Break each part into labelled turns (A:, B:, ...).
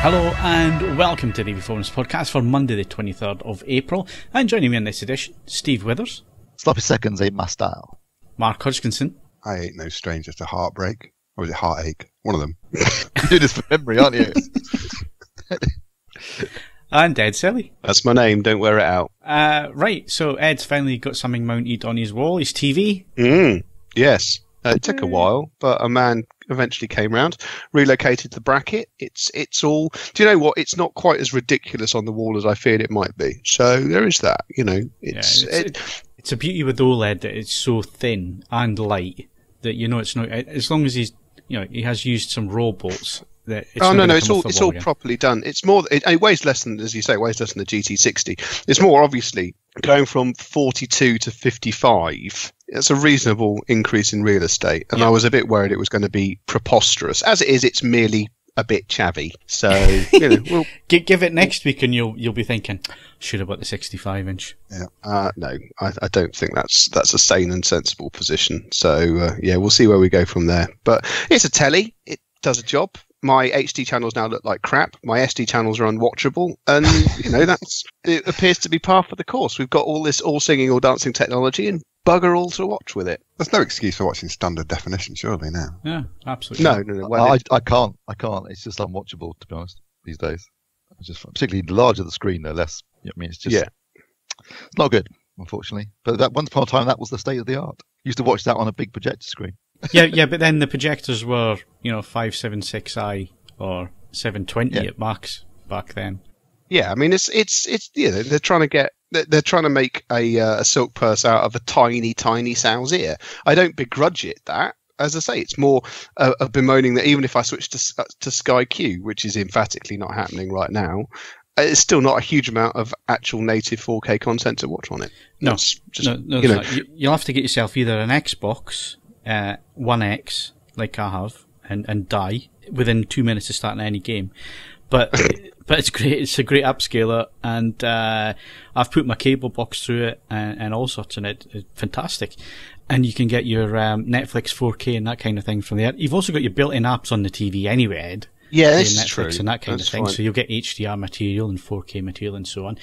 A: Hello and welcome to the AVForums podcast for Monday the 23rd of April. And joining me in this edition, Steve Withers.
B: Sloppy seconds ain't my style.
A: Mark Hodgkinson.
C: I ain't no stranger to heartbreak. Or is it heartache? One of them.
B: You do this from memory, aren't you?
A: And Ed Selley.
D: That's my name, don't wear it out.
A: Right, so Ed's finally got something mounted on his wall, his TV.
D: Yes. It took a while, but a man eventually came round, relocated the bracket. It's all... Do you know what? It's not quite as ridiculous on the wall as I feared it might be. So there is that, you know.
A: It's a beauty with OLED that it's so thin and light that, you know, it's not... As long as he has used some raw bolts... It's all properly done. It's more. It weighs less than, as you say, it weighs less than the GT60. It's more obviously going from 42 to 55. It's a reasonable increase in real estate, and I was a bit worried it was going to be preposterous. As it is, it's merely a bit chavvy. So we'll give it next week, and you'll be thinking, should have bought the 65-inch.
D: Yeah. No, I don't think that's a sane and sensible position. So we'll see where we go from there. But it's a telly. It does a job. My HD channels now look like crap. My SD channels are unwatchable, and it appears to be par for the course. We've got all this all singing, all dancing technology, and bugger all to watch with it.
C: There's no excuse for watching standard definition, surely now.
A: Yeah, absolutely.
D: No.
B: Well, I can't. It's just unwatchable, to be honest, these days. Particularly the larger the screen, the less. I mean, it's just it's not good, unfortunately. But that once upon a time, that was the state of the art. Used to watch that on a big projector screen.
A: yeah, but then the projectors were, 576i or 720 at max back then.
D: Yeah, I mean it's they're trying to make a silk purse out of a tiny sow's ear. I don't begrudge it that. As I say, it's more a bemoaning that even if I switch to Sky Q, which is emphatically not happening right now, it's still not a huge amount of actual native 4K content to watch on it.
A: No, you'll have to get yourself either an Xbox One X, like I have, and die within 2 minutes of starting any game. But it's great. It's a great upscaler, and I've put my cable box through it and all sorts in it. It's fantastic. And you can get your Netflix 4K and that kind of thing from there. You've also got your built-in apps on the TV anyway, Ed.
D: Yeah, that's
A: Netflix
D: true.
A: And that kind of thing.
D: Fine.
A: So you'll get HDR material and 4K material and so on.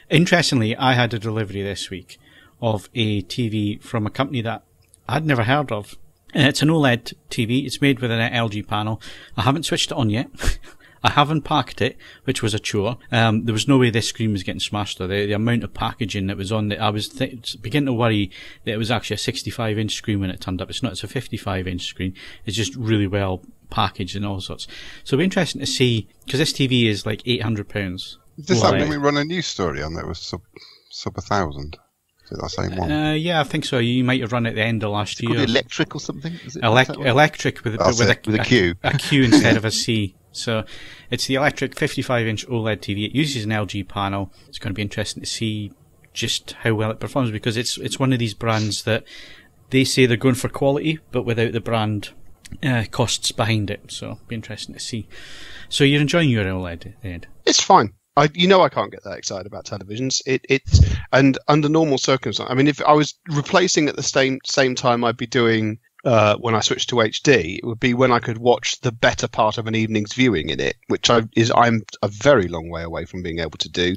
A: Interestingly, I had a delivery this week of a TV from a company that I'd never heard of. It's an OLED TV. It's made with an LG panel. I haven't switched it on yet. I have unpacked it, which was a chore. There was no way this screen was getting smashed. The amount of packaging that was on it, I was beginning to worry that it was actually a 65-inch screen when it turned up. It's not. It's a 55-inch screen. It's just really well packaged and all sorts. So it'll be interesting to see, because this TV is like £800.
C: Does that mean we run a news story on that was sub 1,000? Is it that same one?
A: Yeah, I think so. You might have run it at the end of last year.
B: Electric or something? Is it
A: electric with a
B: Q.
A: A Q instead of a C. So it's the electric 55-inch OLED TV. It uses an LG panel. It's going to be interesting to see just how well it performs, because it's one of these brands that they say they're going for quality, but without the brand costs behind it. So it'll be interesting to see. So you're enjoying your OLED, Ed? It's
D: fine. I can't get that excited about televisions. And under normal circumstances, I mean, if I was replacing at the same time I'd be doing when I switched to HD, it would be when I could watch the better part of an evening's viewing in it, which I'm a very long way away from being able to do.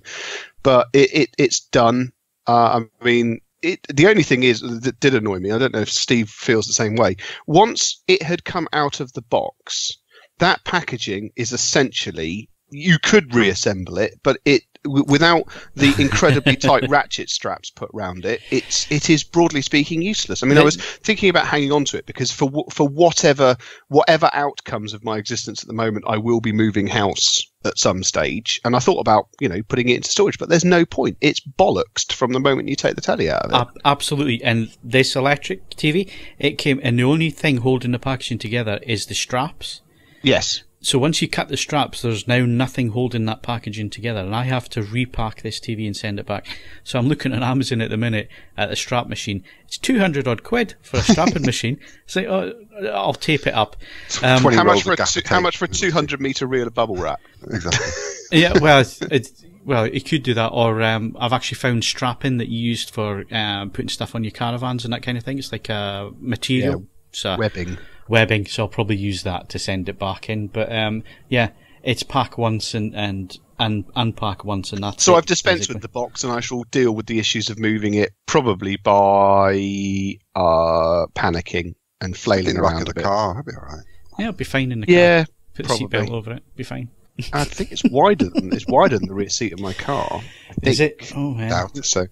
D: But it's done. I mean, the only thing is that did annoy me. I don't know if Steve feels the same way. Once it had come out of the box, that packaging is essentially, you could reassemble it, but without the incredibly tight ratchet straps put round it, it is broadly speaking useless. I mean, I was thinking about hanging on to it because for whatever outcomes of my existence at the moment, I will be moving house at some stage, and I thought about putting it into storage, but there's no point. It's bollocksed from the moment you take the telly out of it.
A: Absolutely. And this electric TV, it came, and the only thing holding the packaging together is the straps.
D: Yes.
A: So once you cut the straps, there's now nothing holding that packaging together, and I have to repack this TV and send it back. So I'm looking on Amazon at the minute at the strap machine. It's 200 odd quid for a strapping machine. So I'll tape it up.
D: How much for a 200 meter reel of bubble wrap?
C: Exactly.
A: Yeah, well, you could do that, or I've actually found strapping that you used for putting stuff on your caravans and that kind of thing. It's like a material.
D: Yeah, webbing.
A: So I'll probably use that to send it back in. But yeah, it's pack once and unpack once, and that's
D: So
A: it,
D: I've dispensed
A: basically.
D: with the box, and I shall deal with the issues of moving it probably by panicking and flailing
C: In the
D: around
C: back of
D: a
C: the
D: bit.
C: car, that'd be all right.
A: Yeah, it'll be fine in the car.
D: Yeah,
A: Put a
D: probably.
A: seatbelt over it, be fine.
D: I think it's wider than the rear seat of my car.
A: Is it? Oh, yeah.
C: Doubt.
D: So.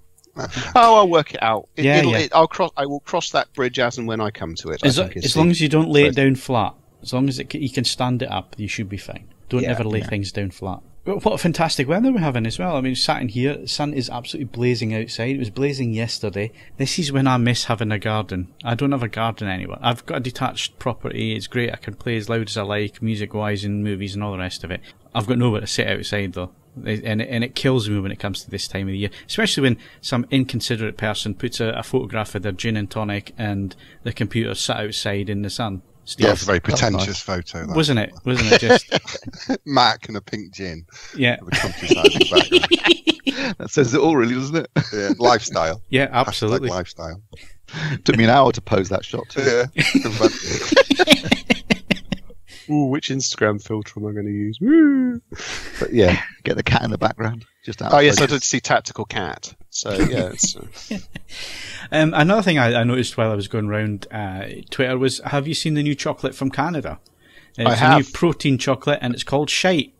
D: Oh, I'll work it out.
A: Yeah.
D: I will cross that bridge as and when I come to it.
A: As long as you don't lay it down flat, as long as you can stand it up, you should be fine. Don't ever lay things down flat. What fantastic weather we're having as well. I mean, sat in here, the sun is absolutely blazing outside. It was blazing yesterday. This is when I miss having a garden. I don't have a garden anywhere. I've got a detached property. It's great. I can play as loud as I like, music-wise, in movies and all the rest of it. I've got nowhere to sit outside, though. And it kills me when it comes to this time of the year. Especially when some inconsiderate person puts a photograph of their gin and tonic and the computer sat outside in the sun. Steve,
C: That's a very pretentious photo. That.
A: Wasn't it? Wasn't it just...
C: Mac and a pink gin.
A: Yeah.
C: With the countryside in the background.
B: That says it all, really, doesn't it?
C: Yeah, lifestyle.
A: Yeah, absolutely.
C: Hashtag lifestyle.
B: Took me an hour to pose that shot, too.
C: Yeah.
D: Ooh, which Instagram filter am I going to use? Woo!
B: But yeah, get the cat in the background. Just out
D: Oh
B: of
D: yes, I
B: focus.
D: did see Tactical Cat. So yeah, it's,
A: Another thing I noticed while I was going around Twitter was, have you seen the new chocolate from Canada? It's
D: I
A: a
D: have.
A: new protein chocolate, and it's called Shyte.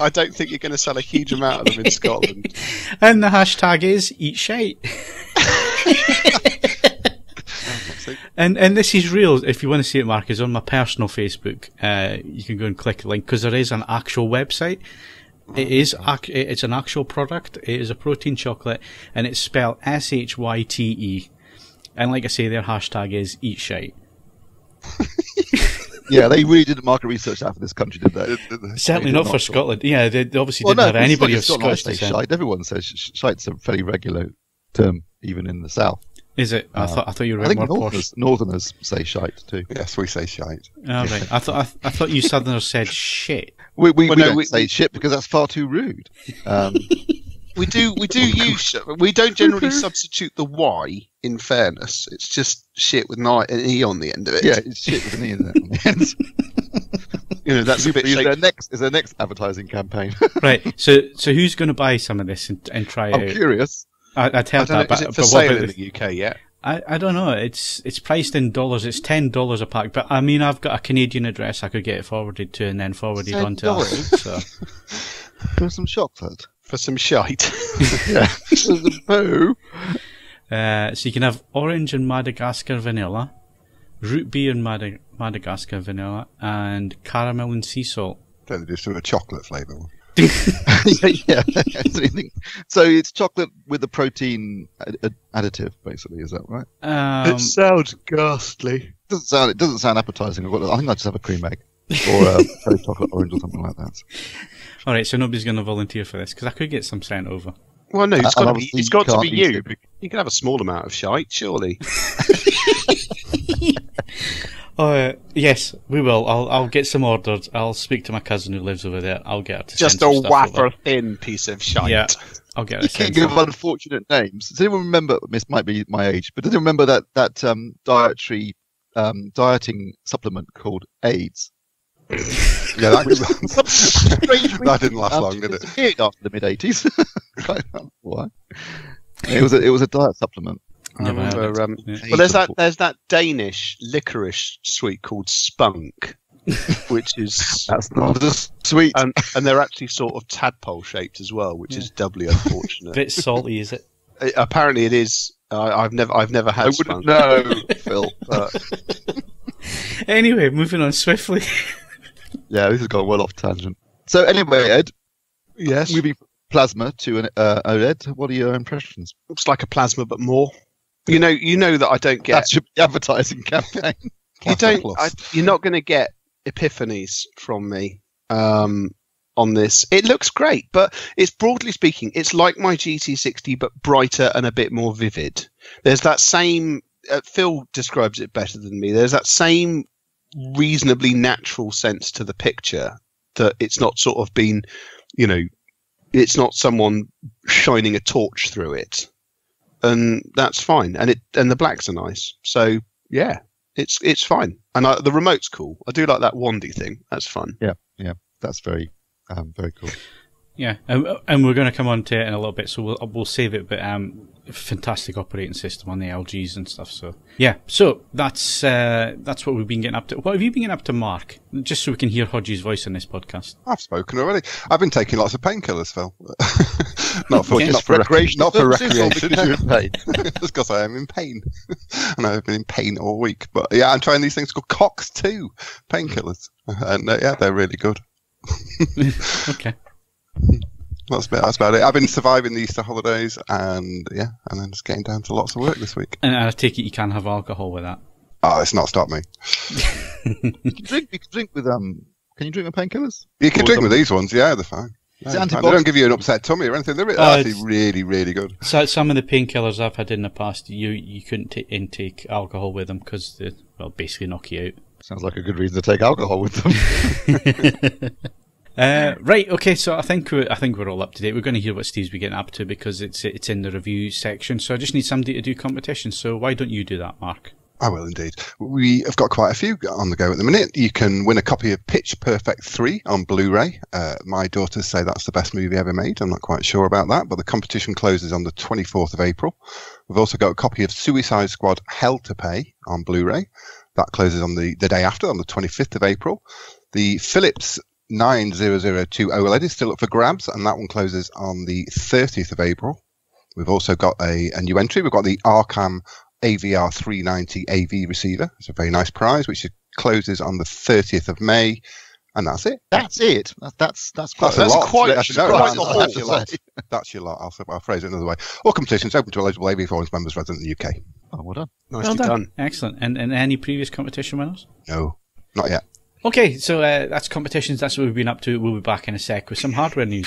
D: I don't think you're going to sell a huge amount of them in Scotland.
A: And the hashtag is Eat Shyte. And this is real. If you want to see it, Mark, it's on my personal Facebook. You can go and click the link, because there is an actual website. It's an actual product. It is a protein chocolate, and it's spelled Shyte. And like I say, their hashtag is Eat Shyte.
B: Yeah, they really didn't market research out for this country, did they?
A: Certainly
B: They
A: not
B: did
A: for Scotland. Yeah, they obviously didn't have
B: it's
A: anybody
B: not-
A: of
B: it's not like
A: Scottish
B: they say
A: descent.
B: shite. Everyone says shite's a fairly regular term, even in the south.
A: Is it? I thought you were
B: I
A: a bit
B: think
A: more posh.
B: Northerners say shite too.
C: Yes, we say shite.
A: Oh, right. I thought you Southerners said shit.
B: We
D: Well, no,
B: don't say shit because that's far too rude.
D: We do use. We don't generally substitute the Y. In fairness, it's just shit with an E on the end of it.
B: Yeah, it's shit with an E in there on the end.
D: You know, that's a bit.
B: Is their next advertising campaign?
A: Right. So who's going to buy some of this and try it
B: I'm
A: out?
B: curious.
A: I'd heard that,
D: Is it for
A: what
D: sale
A: about
D: in the UK yet?
A: I don't know. It's priced in dollars. It's $10 a pack. But I mean, I've got a Canadian address I could get it forwarded to and then forwarded on to us. So.
B: For some chocolate.
D: For some shite.
B: Yeah. For some poo.
A: So you can have orange and Madagascar vanilla, root beer and Madagascar vanilla, and caramel and sea salt.
C: Don't they just do a chocolate flavour one?
B: Yeah. So it's chocolate with a protein additive, basically. Is that right?
D: It sounds ghastly.
B: It doesn't sound appetizing. I think I just have a cream egg or a cherry chocolate orange or something like that.
A: All right, so nobody's going to volunteer for this because I could get some sent over.
D: Well, no, it's
B: And
D: got to be.
B: obviously
D: It's got to
B: you
D: be
B: can't eat
D: you.
B: it.
D: You can have a small amount of shite, surely.
A: Yes, we will. I'll get some ordered. I'll speak to my cousin who lives over there. I'll get her to
D: Just
A: send
D: a
A: some stuff over.
D: wafer thin piece of shite.
A: Yeah, I'll get her
B: You
A: to send
B: can't give
A: some.
B: unfortunate names. Does anyone remember? This might be my age, but does anyone remember that dietary dieting supplement called AIDS?
C: Yeah, that didn't last long, did it?
B: Disappeared after the mid-80s. I don't know why. It was a diet supplement.
D: I
A: Never heard
D: remember,
A: of it.
D: well, there's that Danish licorice sweet called Spunk, which is
B: That's not as sweet.
D: and they're actually sort of tadpole shaped as well, which is doubly unfortunate.
A: Bit salty, is it?
D: Apparently, it is. I've never had
B: I
D: Spunk.
B: wouldn't know, Phil.
A: Anyway, moving on swiftly.
B: Yeah, this has gone well off tangent. So anyway, Ed,
D: Yes,
B: moving from plasma to an OLED, what are your impressions?
D: looks like a plasma, but more. You know that I don't get.
B: That's your advertising campaign.
D: You don't.
C: Plus.
D: You're not going to get epiphanies from me on this. It looks great, but it's broadly speaking, it's like my GT60, but brighter and a bit more vivid. There's that same. Phil describes it better than me. There's that same reasonably natural sense to the picture that it's not sort of been, it's not someone shining a torch through it, and that's fine. And the blacks are nice. So yeah. It's fine, and the remote's cool. I do like that wandy thing. That's fun.
B: Yeah, that's very Very cool.
A: Yeah, and we're going to come on to it in a little bit, so we'll save it. But fantastic operating system on the LGs and stuff. So yeah, so that's what we've been getting up to. What have you been getting up to, Mark? Just so we can hear Hodgie's voice on this podcast.
C: I've spoken already. I've been taking lots of painkillers, Phil. not for
B: recreation.
C: Not for recreation.
B: Just
C: because I am in pain, and I've been in pain all week. But yeah, I'm trying these things called Cox 2 painkillers, and yeah, they're really good.
A: Okay.
C: That's about it. I've been surviving the Easter holidays, and yeah, and then just getting down to lots of work this week.
A: And I take it you can't have alcohol with that.
C: Oh, it's not stopped me.
B: You can drink with Can you drink with painkillers?
C: You can drink with these ones. Yeah, they're fine.
B: Is
C: They don't give you an upset tummy or anything. They're actually really, really good.
A: So some of the painkillers I've had in the past, you couldn't intake alcohol with them because they basically knock you out.
B: Sounds like a good reason to take alcohol with them.
A: Right, okay, so I think we're all up to date. We're going to hear what Steve's been getting up to because it's in the review section. So I just need somebody to do competitions. So why don't you do that, Mark?
C: I will indeed. We have got quite a few on the go at the minute. You can win a copy of Pitch Perfect 3 on Blu-ray. My daughters say that's the best movie ever made. I'm not quite sure about that, but the competition closes on the 24th of April. We've also got a copy of Suicide Squad Hell to Pay on Blu-ray. That closes on the day after, on the 25th of April. The Philips 9002 OLED is still up for grabs, and that one closes on the 30th of April. We've also got a new entry. We've got the Arkham AVR 390 AV receiver. It's a very nice prize, which closes on the 30th of May, and that's it.
B: That's it. That's quite
C: a lot.
B: Quite
C: that's your lot. That's your lot. I'll phrase it another way. All competitions open to eligible AVForums members resident in the UK.
B: Oh, well done.
D: Nicely done.
A: Excellent. And any previous competition winners?
C: No, not yet.
A: Okay, so that's competitions. That's what we've been up to. We'll be back in a sec with some hardware news.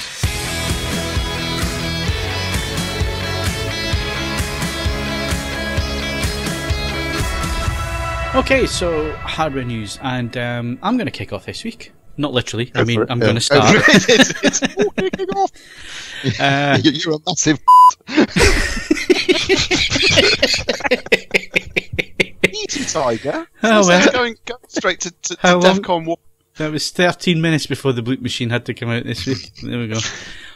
A: Okay, so hardware news, and I'm going to kick off this week. Not literally. I mean, I'm going to start.
B: It's all kicking off. You're a massive. Easy, Tiger.
A: Oh, well.
D: Going straight to DEFCON 1.
A: That was 13 minutes before the bleep machine had to come out this week. There we go.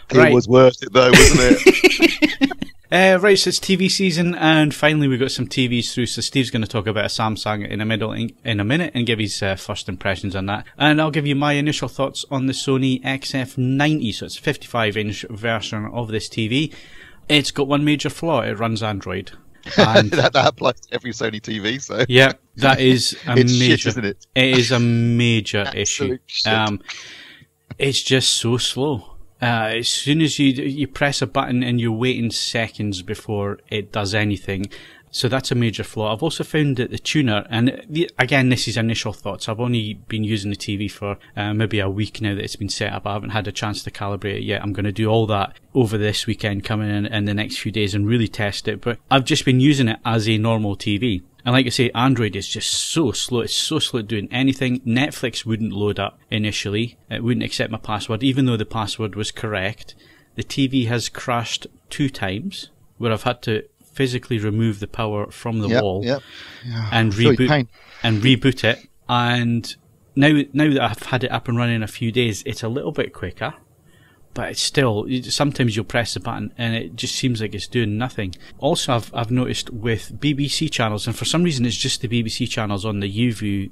B: It was worth it, though, wasn't it?
A: Right, so it's TV season, and finally we got some TVs through. So Steve's going to talk about a Samsung in a minute and give his first impressions on that. And I'll give you my initial thoughts on the Sony XF90. So it's a 55-inch version of this TV. It's got one major flaw. It runs Android. And
B: that applies to every Sony TV. So
A: yeah, that is a
B: it's
A: major.
B: Shit, isn't it?
A: It is a major issue.
B: Shit.
A: It's just so slow. As soon as you press a button and you're waiting seconds before it does anything. So that's a major flaw. I've also found that the tuner, and again, this is initial thoughts. I've only been using the TV for maybe a week now that it's been set up. I haven't had a chance to calibrate it yet. I'm going to do all that over this weekend coming in the next few days and really test it. But I've just been using it as a normal TV. And like I say, Android is just so slow. It's so slow at doing anything. Netflix wouldn't load up initially. It wouldn't accept my password, even though the password was correct. The TV has crashed 2 times, where I've had to physically remove the power from the wall and reboot it. And now that I've had it up and running a few days, it's a little bit quicker. But it's still, sometimes you'll press the button and it just seems like it's doing nothing. Also, I've noticed with BBC channels, and for some reason it's just the BBC channels on the UView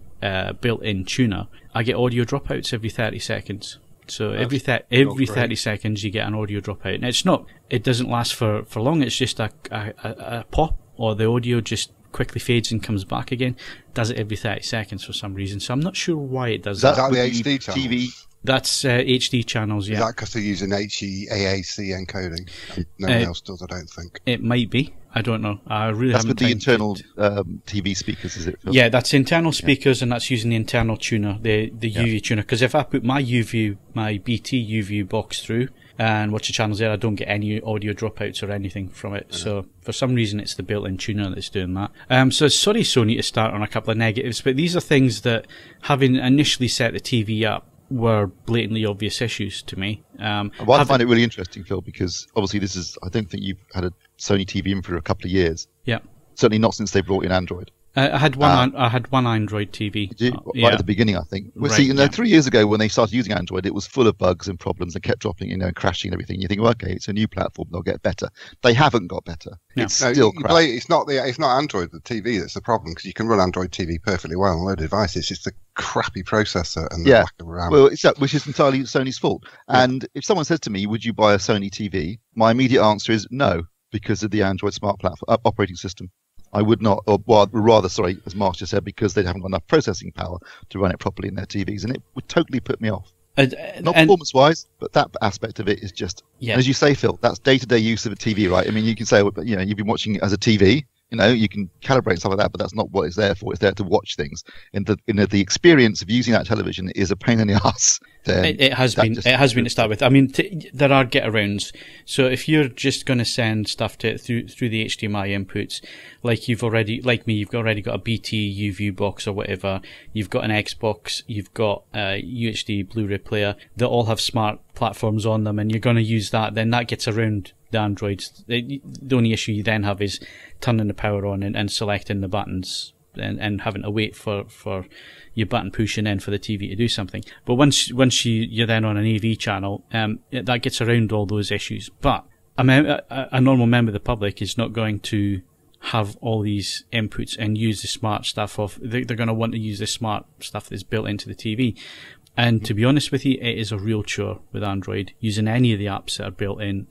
A: built-in tuner, I get audio dropouts every 30 seconds. So every 30 seconds you get an audio dropout. And it's not, it doesn't last for long, it's just a pop, or the audio just quickly fades and comes back again. Does it every 30 seconds for some reason. So I'm not sure why it does that.
C: Is that the HD channel?
B: TV.
A: That's HD channels, yeah.
C: Is that because they're using HEAAC encoding? No one else does, I don't think.
A: It might be. I don't know. I really
B: that's
A: haven't.
B: That's with the internal TV speakers, is it, Phil?
A: Yeah, that's internal speakers, and that's using the internal tuner, the UV tuner. Because if I put my BT UView box through and watch the channels there, I don't get any audio dropouts or anything from it. So for some reason, it's the built-in tuner that's doing that. So sorry, Sony, to start on a couple of negatives, but these are things that, having initially set the TV up, were blatantly obvious issues to me.
B: Well, I find it really interesting, Phil, because obviously I don't think you've had a Sony TV in for a couple of years.
A: Yeah.
B: Certainly not since they brought in Android.
A: I had one. I had one Android TV.
B: Right at the beginning, I think. Well, see, 3 years ago when they started using Android, it was full of bugs and problems and kept dropping, and crashing and everything. You think, well, okay, it's a new platform; they'll get better. They haven't got better. No. It's still crap.
C: It's not Android, the TV that's the problem, because you can run Android TV perfectly well on a load of devices. It's the crappy processor and the lack of RAM.
B: Well, which is entirely Sony's fault. Yeah. And if someone says to me, "Would you buy a Sony TV?" my immediate answer is no, because of the Android smart platform operating system. I would not, or rather, as Mark just said, because they haven't got enough processing power to run it properly in their TVs, and it would totally put me off. Not performance-wise, but that aspect of it is just, as you say, Phil, that's day-to-day use of a TV, right? I mean, you can say, you've been watching it as a TV, you can calibrate stuff like that, but that's not what it's there for. It's there to watch things. And the experience of using that television is a pain in the ass.
A: It has been to start with. I mean, there are get-arounds. So if you're just going to send stuff to it through the HDMI inputs, like me, you've already got a BT UV box or whatever. You've got an Xbox. You've got a UHD Blu-ray player that all have smart platforms on them, and you're going to use that. Then that gets around the Androids. The only issue you then have is turning the power on and selecting the buttons and having to wait for your button pushing in for the TV to do something. But once you're then on an AV channel, that gets around all those issues. But a normal member of the public is not going to have all these inputs and use the smart stuff they're going to want to use the smart stuff that's built into the TV. And to be honest with you, it is a real chore with Android using any of the apps that are built in.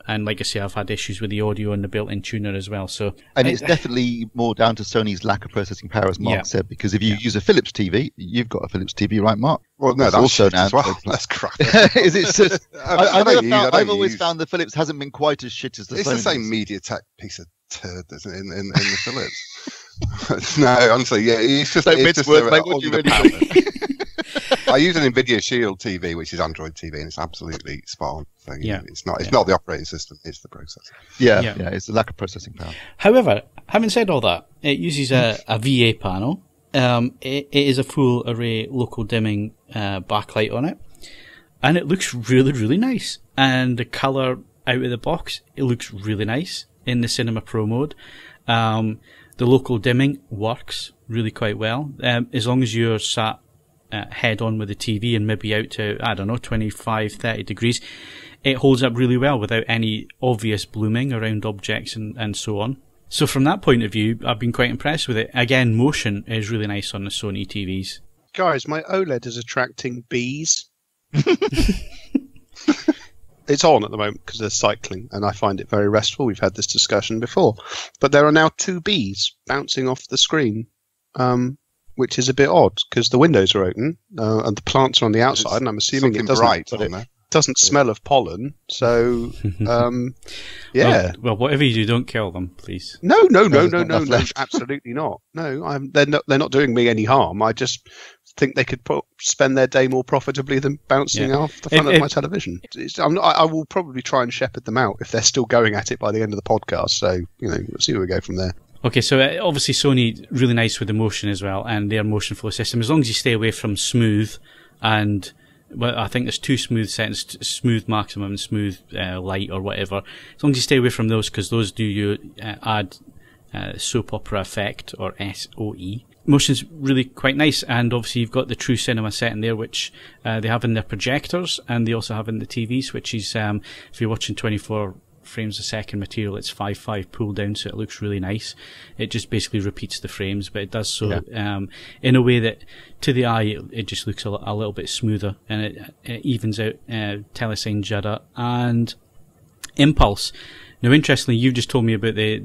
A: And like I say, I've had issues with the audio and the built-in tuner as well. And
B: it's definitely more down to Sony's lack of processing power, as Mark said, because if you use a Philips TV, you've got a Philips TV, right, Mark?
C: Well, no, that's also now. Well. That's crap.
B: Is it just, I've always found the Philips hasn't been quite as shit as the Sony.
C: It's the same MediaTek piece of turd that's in the Philips. No, honestly, it's just what you really think. I use an NVIDIA Shield TV, which is Android TV, and it's absolutely spot on. So, it's not the operating system; it's the processor.
B: Yeah, it's the lack of processing power.
A: However, having said all that, it uses a VA panel. It is a full array local dimming backlight on it, and it looks really, really nice. And the color out of the box, it looks really nice in the Cinema Pro mode. The local dimming works really quite well, as long as you're sat head on with the TV and maybe out to, 25, 30 degrees. It holds up really well without any obvious blooming around objects and so on. So from that point of view, I've been quite impressed with it. Again, motion is really nice on the Sony TVs.
D: Guys, my OLED is attracting bees. It's on at the moment because they're cycling, and I find it very restful. We've had this discussion before. But there are now 2 bees bouncing off the screen, which is a bit odd because the windows are open and the plants are on the outside, and I'm assuming it doesn't smell of pollen. So,
A: Well, whatever you do, don't kill them, please.
D: No, absolutely not. No, they're not doing me any harm. I just think they could spend their day more profitably than bouncing off the front of my television. I will probably try and shepherd them out if they're still going at it by the end of the podcast. So, we'll see where we go from there.
A: Okay, so obviously Sony, really nice with the motion as well, and their motion flow system. As long as you stay away from smooth and, I think there's 2 smooth settings, smooth maximum and smooth light or whatever. As long as you stay away from those, because those do add soap opera effect, or SOE. Motion's really quite nice, and obviously you've got the true cinema setting there, which they have in their projectors, and they also have in the TVs, which is, if you're watching 24 frames a second material, it's 5.5 pull down, so it looks really nice. It just basically repeats the frames, but it does so in a way that to the eye it just looks a little bit smoother, and it evens out telesign judder and impulse. Now, interestingly, you've just told me about the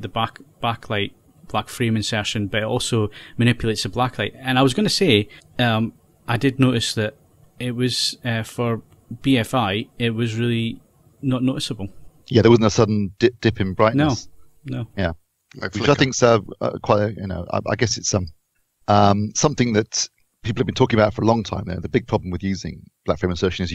A: backlight black frame insertion, but it also manipulates the blacklight. And I was going to say, I did notice that it was for BFI, it was really not noticeable.
B: Yeah, there wasn't a sudden dip in brightness.
A: No.
B: Yeah, which I think's quite. I guess it's something that people have been talking about for a long time now. The big problem with using black frame insertion is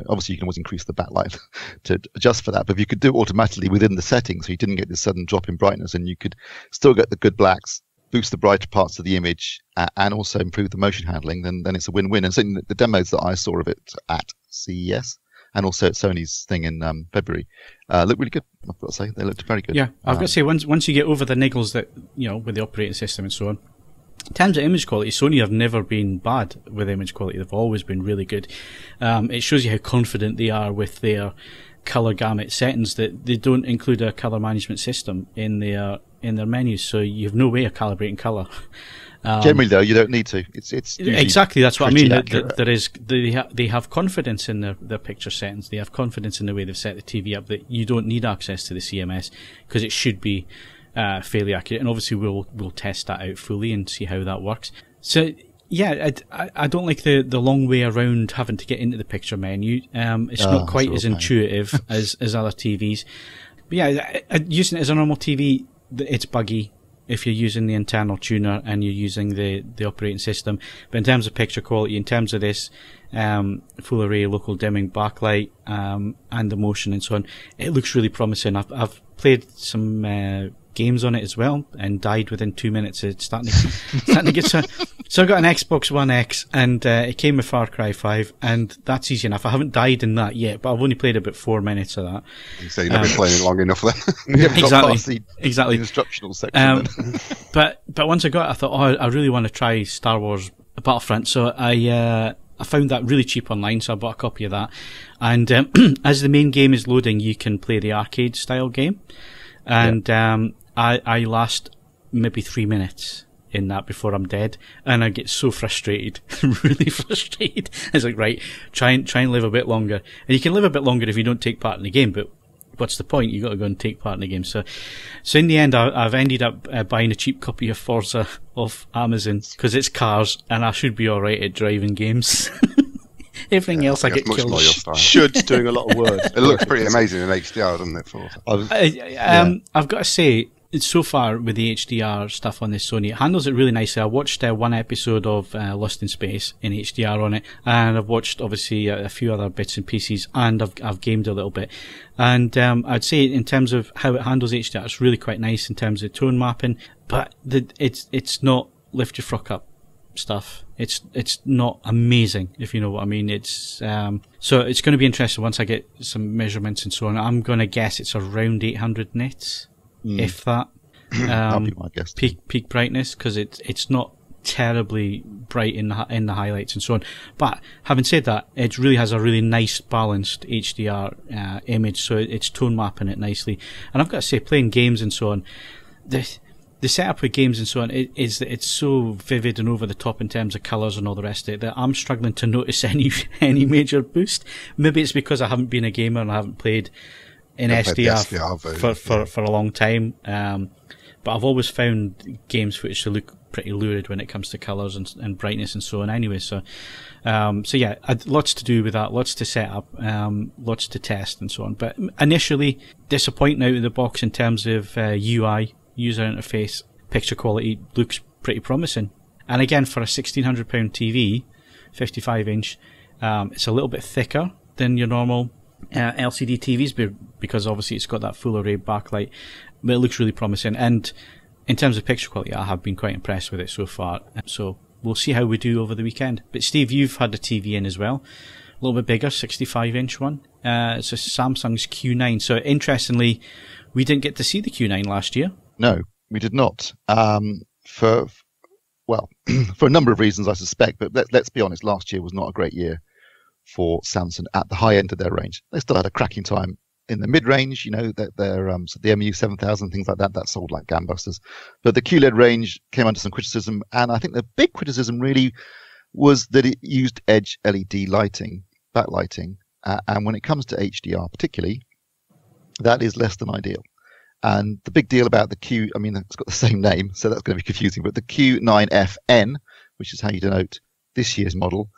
B: obviously you can always increase the backlight to adjust for that, but if you could do it automatically within the settings, so you didn't get this sudden drop in brightness, and you could still get the good blacks, boost the brighter parts of the image, and also improve the motion handling, then it's a win-win. And certainly the demos that I saw of it at CES and also at Sony's thing in February, looked really good. I've got to say, they looked very good.
A: Yeah, I've got to say, once you get over the niggles that, with the operating system and so on, in terms of image quality, Sony have never been bad with image quality. They've always been really good. It shows you how confident they are with their color gamut settings, that they don't include a color management system in their menus, so you have no way of calibrating color.
B: Generally, though, you don't need to. It's
A: exactly, that's what I mean.
B: Accurate.
A: They have confidence in their picture settings. They have confidence in the way they've set the TV up, that you don't need access to the CMS because it should be fairly accurate. And obviously, we'll test that out fully and see how that works. So yeah, I don't like the long way around having to get into the picture menu. It's not quite as intuitive as other TVs. But yeah, using it as a normal TV, it's buggy if you're using the internal tuner and you're using the operating system. But in terms of picture quality, in terms of this full array local dimming backlight and the motion and so on, it looks really promising. I've played some games on it as well and died within 2 minutes. It's starting to get so I got an Xbox One X and it came with Far Cry 5, and that's easy enough. I haven't died in that yet, but I've only played about 4 minutes of that.
C: So you've never been playing it long enough then.
A: Exactly.
B: The instructional section.
A: But once I got it, I thought, I really want to try Star Wars Battlefront, so I found that really cheap online, so I bought a copy of that. And as the main game is loading, you can play the arcade style game. And I last maybe 3 minutes in that before I'm dead, and I get so frustrated, really frustrated. It's like, right, try and live a bit longer. And you can live a bit longer if you don't take part in the game, but what's the point? You got to go and take part in the game. So in the end, I've ended up buying a cheap copy of Forza off Amazon because it's cars, and I should be all right at driving games. Everything else I get killed.
D: Should's doing a lot of work.
C: It looks pretty amazing in HDR, doesn't it? Forza?
A: I've got to say, so far with the HDR stuff on this Sony, it handles it really nicely. I watched one episode of Lost in Space in HDR on it, and I've watched obviously a few other bits and pieces, and I've gamed a little bit. And I'd say in terms of how it handles HDR, it's really quite nice in terms of tone mapping, but it's not lift your frock up stuff. It's not amazing, if you know what I mean. It's so it's going to be interesting once I get some measurements and so on. I'm going to guess it's around 800 nits. If that,
B: that'd be my guess.
A: Peak brightness, because it's not terribly bright in the highlights and so on. But having said that, it really has a really nice balanced HDR image, so it's tone mapping it nicely. And I've got to say, playing games and so on, the setup with games and so on is that it's so vivid and over the top in terms of colours and all the rest of it that I'm struggling to notice any major boost. Maybe it's because I haven't been a gamer and I haven't played in SDR for a long time, but I've always found games footage to look pretty lurid when it comes to colours and brightness and so on anyway. So yeah, lots to do with that, lots to set up, lots to test and so on. But initially, disappointing out of the box in terms of UI, user interface, picture quality looks pretty promising. And again, for a £1,600 TV, 55 inch, it's a little bit thicker than your normal LCD TVs, because obviously it's got that full array backlight, but it looks really promising. And in terms of picture quality, I have been quite impressed with it so far. So we'll see how we do over the weekend. But Steve, you've had the TV in as well, a little bit bigger, 65 inch one. It's a Samsung's Q9. So interestingly, we didn't get to see the Q9 last year. No,
B: we did not. For a number of reasons, I suspect. But let's be honest, last year was not a great year for Samsung at the high end of their range. They still had a cracking time in the mid-range, that their the MU7000, things like that sold like gangbusters. But the QLED range came under some criticism, and I think the big criticism really was that it used edge LED lighting, backlighting, and when it comes to HDR particularly, that is less than ideal. And the big deal about the it's got the same name, so that's going to be confusing, but the Q9FN, which is how you denote this year's model,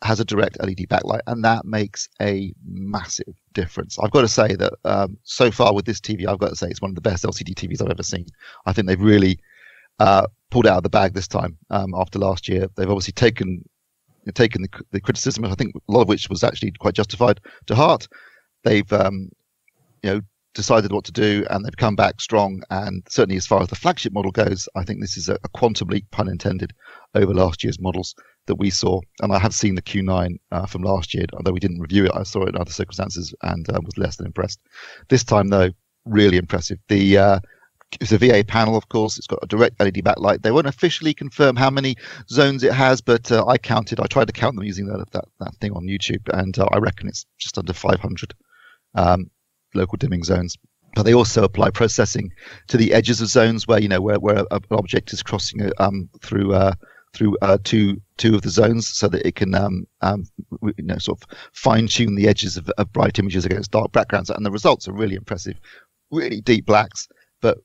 B: has a direct LED backlight, and that makes a massive difference. I've got to say that so far with this TV, I've got to say it's one of the best LCD TVs I've ever seen. I think they've really pulled out of the bag this time after last year. They've obviously taken the criticism, I think a lot of which was actually quite justified, to heart. They've decided what to do, and they've come back strong. And certainly as far as the flagship model goes, I think this is a quantum leap, pun intended, over last year's models that we saw. And I have seen the Q9 from last year, although we didn't review it. I saw it in other circumstances and was less than impressed. This time, though, really impressive. It's a VA panel, of course. It's got a direct LED backlight. They won't officially confirm how many zones it has, but I tried to count them using that thing on YouTube, and I reckon it's just under 500 local dimming zones. But they also apply processing to the edges of zones where an object is crossing through two of the zones, so that it can sort of fine tune the edges of bright images against dark backgrounds. And the results are really impressive. Really deep blacks, but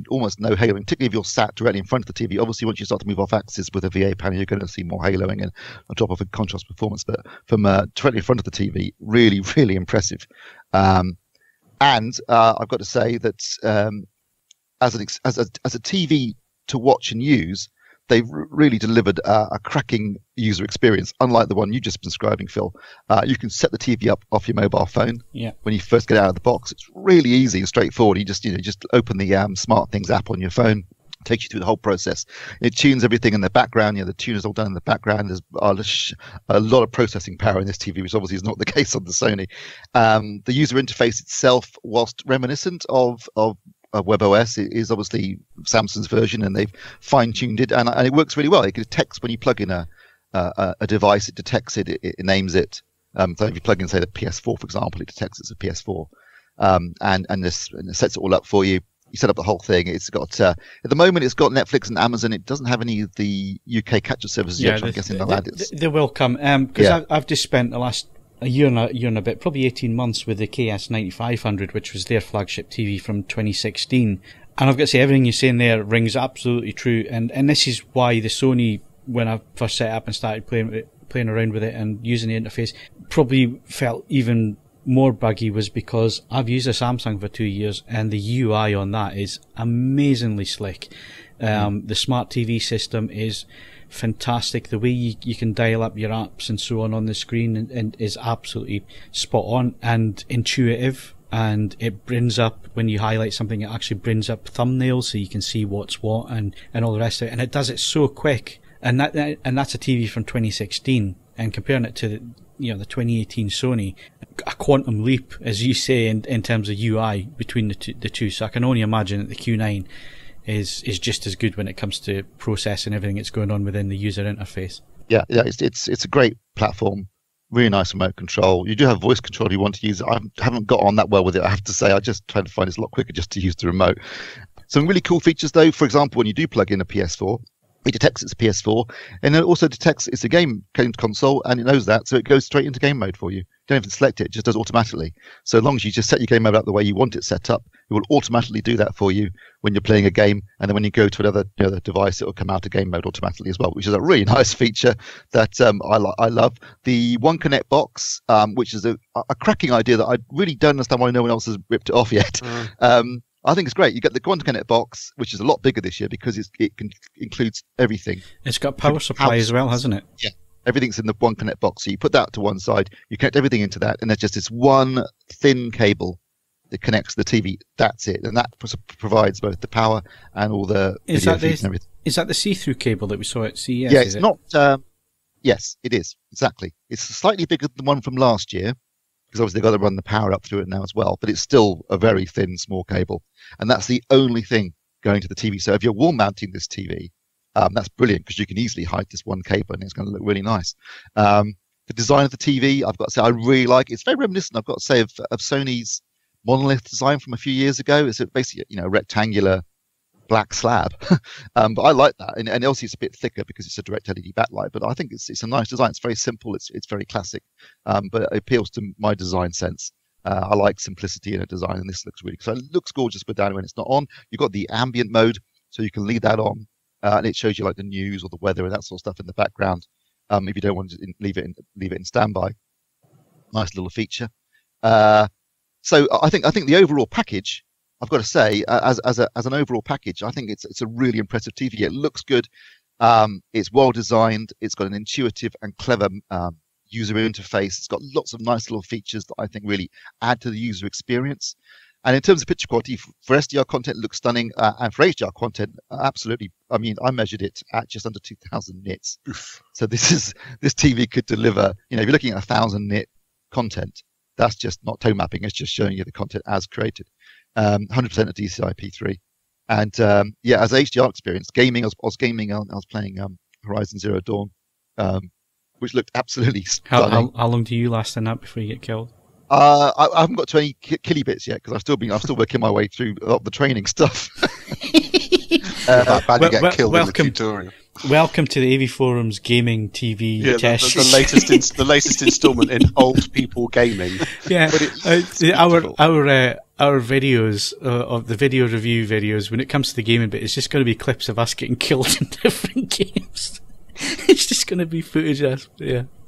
B: almost no haloing, particularly if you're sat directly in front of the TV. Obviously, once you start to move off axis with a VA panel, you're going to see more haloing and a drop off in contrast performance. But from directly in front of the TV, really, really impressive. And I've got to say that as a TV to watch and use, they've really delivered a cracking user experience, unlike the one you just been describing, Phil. You can set the TV up off your mobile phone when you first get out of the box. It's really easy and straightforward. You just open the Smart Things app on your phone. It takes you through the whole process. It tunes everything in the background. The tune is all done in the background. There's a lot of processing power in this TV, which obviously is not the case on the Sony. The user interface itself, whilst reminiscent of WebOS, is obviously Samsung's version, and they've fine-tuned it, and it works really well. It detects when you plug in a device, it detects it, it names it. So if you plug in, say, the PS4, for example, it detects it's a PS4, and it sets it all up for you. You set up the whole thing. It's got at the moment it's got Netflix and Amazon. It doesn't have any of the UK capture services yet. I'm guessing
A: they will come, because I've just spent the last a year and a bit, probably 18 months with the KS9500, which was their flagship TV from 2016. And I've got to say, everything you're saying there rings absolutely true. And this is why the Sony, when I first set up and started playing around with it and using the interface, probably felt even more buggy, was because I've used a Samsung for 2 years, and the UI on that is amazingly slick. The smart TV system is fantastic. The way you can dial up your apps and so on the screen and is absolutely spot on and intuitive, and it brings up, when you highlight something, it actually brings up thumbnails so you can see what's what and all the rest of it, and it does it so quick. And that's a TV from 2016, and comparing it to the 2018 Sony, a quantum leap, as you say, in terms of UI between the two. So I can only imagine that the Q9 is just as good when it comes to processing everything that's going on within the user interface. Yeah,
B: it's a great platform. Really nice remote control. You do have voice control if you want to use it. I haven't got on that well with it, I have to say. I just try to find it's a lot quicker just to use the remote. Some really cool features, though. For example, when you do plug in a PS4, it detects it's a PS4, and it also detects it's a game console, and it knows that, so it goes straight into game mode for you. You don't even select it, it just does automatically. So as long as you just set your game mode up the way you want it set up, it will automatically do that for you when you're playing a game, and then when you go to another device, it will come out of game mode automatically as well, which is a really nice feature that I love. The One Connect box, which is a cracking idea that I really don't understand why no one else has ripped it off yet. I think it's great. You get the One Connect box, which is a lot bigger this year because it includes everything.
A: It's got power supply as well, hasn't it? Yeah.
B: Everything's in the One Connect box. So you put that to one side, you connect everything into that, and there's just this one thin cable that connects the TV. That's it. And that provides both the power and all the video feeds and everything.
A: Is that the see-through cable that we saw at CES?
B: Yeah, it's not. Yes, it is. Exactly. It's slightly bigger than the one from last year, because obviously they've got to run the power up through it now as well, but it's still a very thin, small cable. And that's the only thing going to the TV. So if you're wall mounting this TV, that's brilliant, because you can easily hide this one cable and it's going to look really nice. The design of the TV, I've got to say, I really like. It's very reminiscent, I've got to say, of Sony's monolith design from a few years ago. It's basically a rectangular black slab. But I like that. And obviously it's a bit thicker because it's a direct LED backlight, but I think it's a nice design. It's very simple. It's very classic, but it appeals to my design sense. I like simplicity in a design, and this looks really, so it looks gorgeous, but down when it's not on. You've got the ambient mode, so you can leave that on, and it shows you like the news or the weather and that sort of stuff in the background. If you don't want to leave it in standby, nice little feature. So I think the overall package, I've got to say, as an overall package, I think it's a really impressive TV. It looks good. It's well designed. It's got an intuitive and clever user interface. It's got lots of nice little features that I think really add to the user experience. And in terms of picture quality, for SDR content, it looks stunning, and for HDR content, absolutely. I mean, I measured it at just under 2,000 nits. So this TV could deliver. You know, if you're looking at 1,000 nit content, that's just not tone mapping. It's just showing you the content as created. 100% of DCI P3, and yeah, as HDR experience, gaming. I was gaming. I was playing Horizon Zero Dawn, which looked absolutely stunning.
A: How long do you last in that before you get killed?
B: I haven't got to any killy bits yet because I'm still working my way through the training stuff.
C: Bad to get killed in the tutorial.
A: Welcome to the AVForums gaming TV test.
D: The latest installment in old people gaming.
A: Yeah, our videos of the video review videos, when it comes to the gaming bit, it's just going to be clips of us getting killed in different games. It's just going to be footage.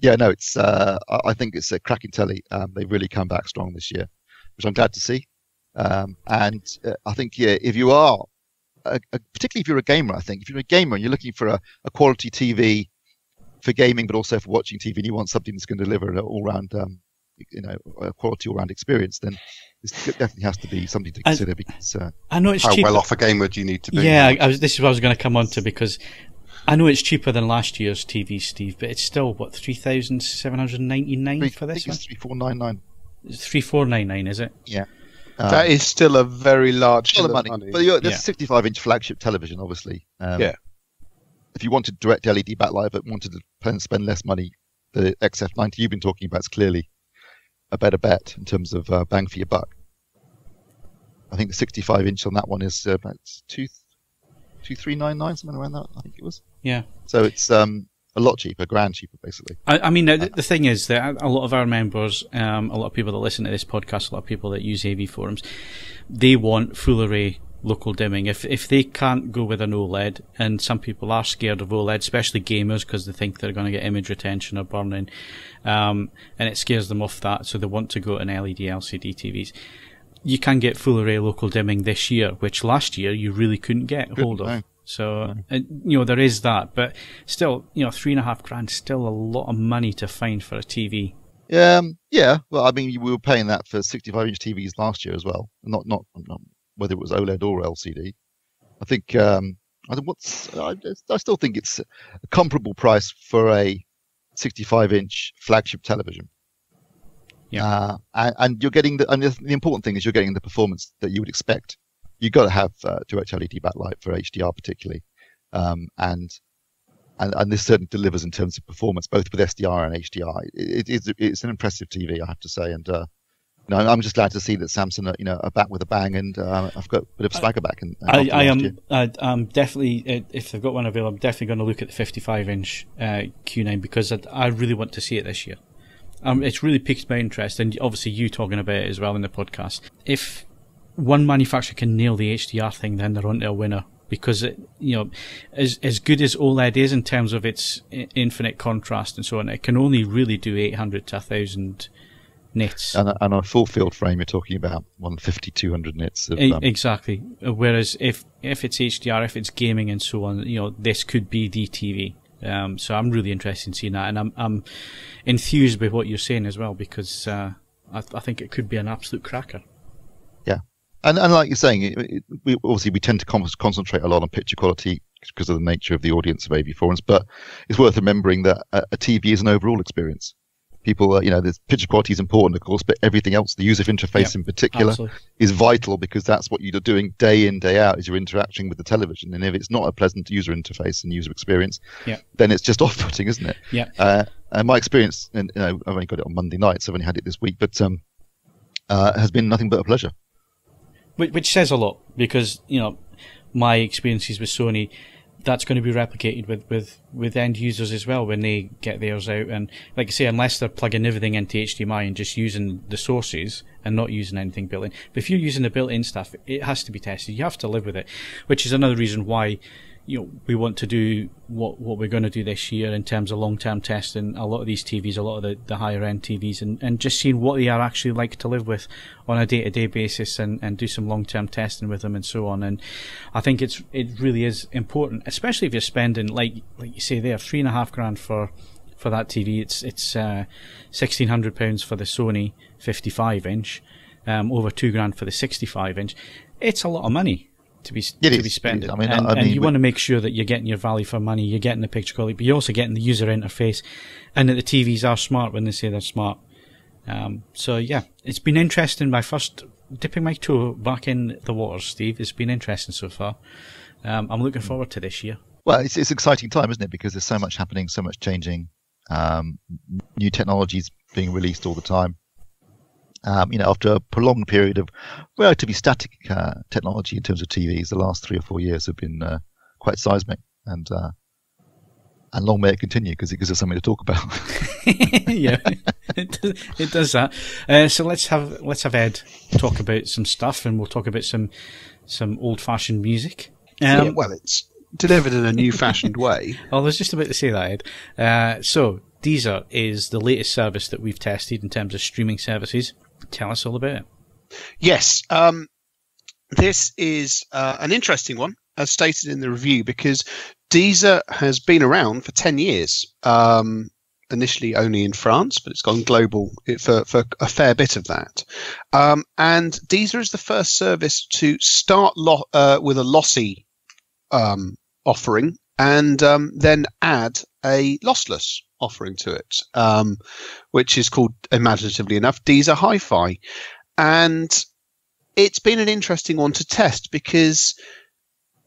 A: Yeah,
B: no, it's. I think it's a cracking telly. They've really come back strong this year, which I'm glad to see. And I think if you are, particularly if you're a gamer, I think if you're a gamer and you're looking for a quality TV for gaming, but also for watching TV, and you want something that's going to deliver an all-round, a quality all-round experience, then this definitely has to be something to consider. Because
A: I know it's
C: how
A: cheap.
C: well off a gamer do you need to be?
A: Yeah, this is what I was going to come on to, because I know it's cheaper than last year's TV, Steve, but it's still, what, 3,799 for this one?
B: It's 3,499.
A: It's 3,499, is it?
B: Yeah.
D: That is still a very large sum of money.
B: But there's a 65-inch flagship television, obviously.
D: Yeah.
B: If you wanted direct LED backlight but wanted to spend less money, the XF90 you've been talking about is clearly a better bet in terms of bang for your buck. I think the 65-inch on that one is about 2,399, something around that, I think it was.
A: Yeah.
B: So it's a lot cheaper, grand cheaper, basically.
A: I mean, the thing is that a lot of our members, a lot of people that listen to this podcast, a lot of people that use AVForums, they want full array local dimming. If they can't go with an OLED, and some people are scared of OLED, especially gamers, because they think they're going to get image retention or burning, and it scares them off that, so they want to go to an LED LCD TVs. You can get full array local dimming this year, which last year you really couldn't get hold of.
B: No.
A: So, there is that, but still, $3,500 is still a lot of money to find for a TV.
B: Yeah. Well, I mean, we were paying that for 65-inch TVs last year as well. Not whether it was OLED or LCD. I think I still think it's a comparable price for a 65-inch flagship television.
A: Yeah.
B: And you're getting the important thing is you're getting the performance that you would expect. You've got to have direct LED backlight for HDR particularly, and this certainly delivers in terms of performance, both with SDR and HDR. It's an impressive TV, I have to say, and I'm just glad to see that Samsung are back with a bang, and I've got a bit of swagger back.
A: I'm definitely, if they've got one available, I'm definitely going to look at the 55-inch Q9 because I really want to see it this year. It's really piqued my interest, and obviously you talking about it as well in the podcast. If one manufacturer can nail the HDR thing, then they're onto a winner, because as good as OLED is in terms of its infinite contrast and so on, it can only really do 800 to 1,000 nits. And
B: on a full field frame, you're talking about 150, 200 nits.
A: Exactly. Whereas if it's HDR, if it's gaming and so on, this could be the TV. So I'm really interested in seeing that, and I'm enthused by what you're saying as well, because I think it could be an absolute cracker.
B: Yeah. And like you're saying, we tend to concentrate a lot on picture quality because of the nature of the audience of AVForums, but it's worth remembering that a TV is an overall experience. People, the picture quality is important, of course, but everything else, the user interface in particular, is vital, because that's what you're doing day in, day out, is you're interacting with the television. And if it's not a pleasant user interface and user experience, then it's just off-putting, isn't it?
A: Yeah.
B: And my experience, and I've only got it on Monday night, so I've only had it this week, but has been nothing but a pleasure.
A: Which says a lot, because my experiences with Sony, that's going to be replicated with end users as well when they get theirs out. And like I say, unless they're plugging everything into HDMI and just using the sources and not using anything built in. But if you're using the built-in stuff, it has to be tested. You have to live with it, which is another reason why we want to do what we're going to do this year in terms of long-term testing a lot of these TVs, a lot of the higher-end TVs, and just seeing what they are actually like to live with on a day-to-day basis, and do some long-term testing with them and so on. And I think it really is important, especially if you're spending, like you say there, $3,500 for that TV. It's £1,600 for the Sony 55-inch. over $2,000 for the 65-inch. It's a lot of money to be spending.
B: I mean,
A: and you want to make sure that you're getting your value for money. You're getting the picture quality, but you're also getting the user interface, and that the TVs are smart when they say they're smart. So yeah, it's been interesting. My first dipping my toe back in the waters, Steve. It's been interesting so far. I'm looking forward to this year.
B: Well, it's an exciting time, isn't it? Because there's so much happening, so much changing, new technologies being released all the time. After a prolonged period of relatively static technology in terms of TVs, the last 3 or 4 years have been quite seismic, and long may it continue, because it gives us something to talk about.
A: Yeah, it does that. So let's have Ed talk about some stuff, and we'll talk about some old-fashioned music.
D: Well, it's delivered in a new-fashioned way.
A: I was just about to say that, Ed. So Deezer is the latest service that we've tested in terms of streaming services. Tell us all about it.
D: Yes, this is an interesting one, as stated in the review, because Deezer has been around for 10 years. Initially only in France, but it's gone global for a fair bit of that. And Deezer is the first service to start with a lossy offering, and then add a lossless offering to it, which is called, imaginatively enough, Deezer Hi-Fi. And it's been an interesting one to test, because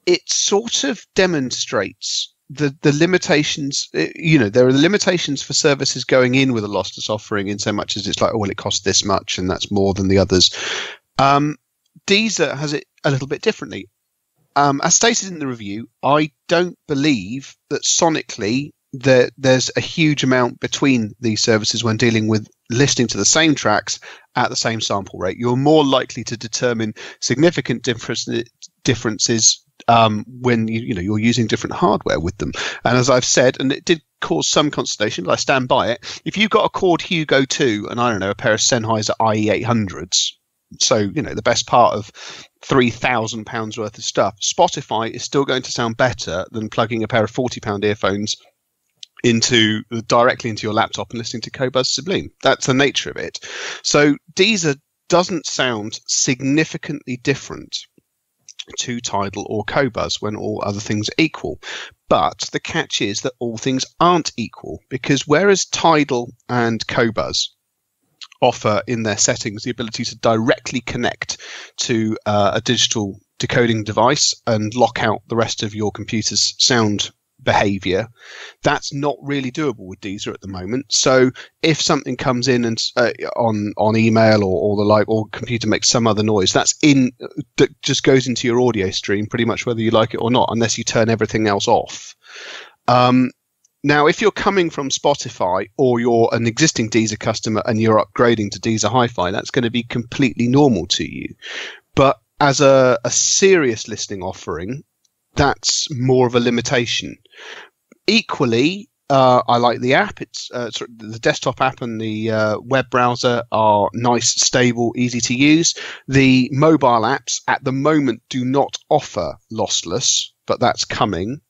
D: it sort of demonstrates the limitations. There are limitations for services going in with a lossless offering, in so much as it's like, oh, well, it costs this much and that's more than the others. Deezer has it a little bit differently. As stated in the review, I don't believe that sonically there's a huge amount between these services when dealing with listening to the same tracks at the same sample rate. You're more likely to determine significant differences when you're using different hardware with them. And as I've said, and it did cause some consternation, but I stand by it. If you've got a Chord Hugo 2 and, I don't know, a pair of Sennheiser IE800s, so the best part of £3,000 worth of stuff, Spotify is still going to sound better than plugging a pair of £40 earphones directly into your laptop and listening to Qobuz Sublime. That's the nature of it. So Deezer doesn't sound significantly different to Tidal or Qobuz when all other things are equal. But the catch is that all things aren't equal, because whereas Tidal and Qobuz offer in their settings the ability to directly connect to a digital decoding device and lock out the rest of your computer's sound behavior, that's not really doable with Deezer at the moment. So if something comes in and on email or the like, or computer makes some other noise, that just goes into your audio stream pretty much whether you like it or not, unless you turn everything else off. Now, if you're coming from Spotify, or you're an existing Deezer customer and you're upgrading to Deezer Hi-Fi, that's going to be completely normal to you. But as a serious listening offering, that's more of a limitation. Equally, I like the app. It's the desktop app and the web browser are nice, stable, easy to use. The mobile apps at the moment do not offer lossless, but that's coming.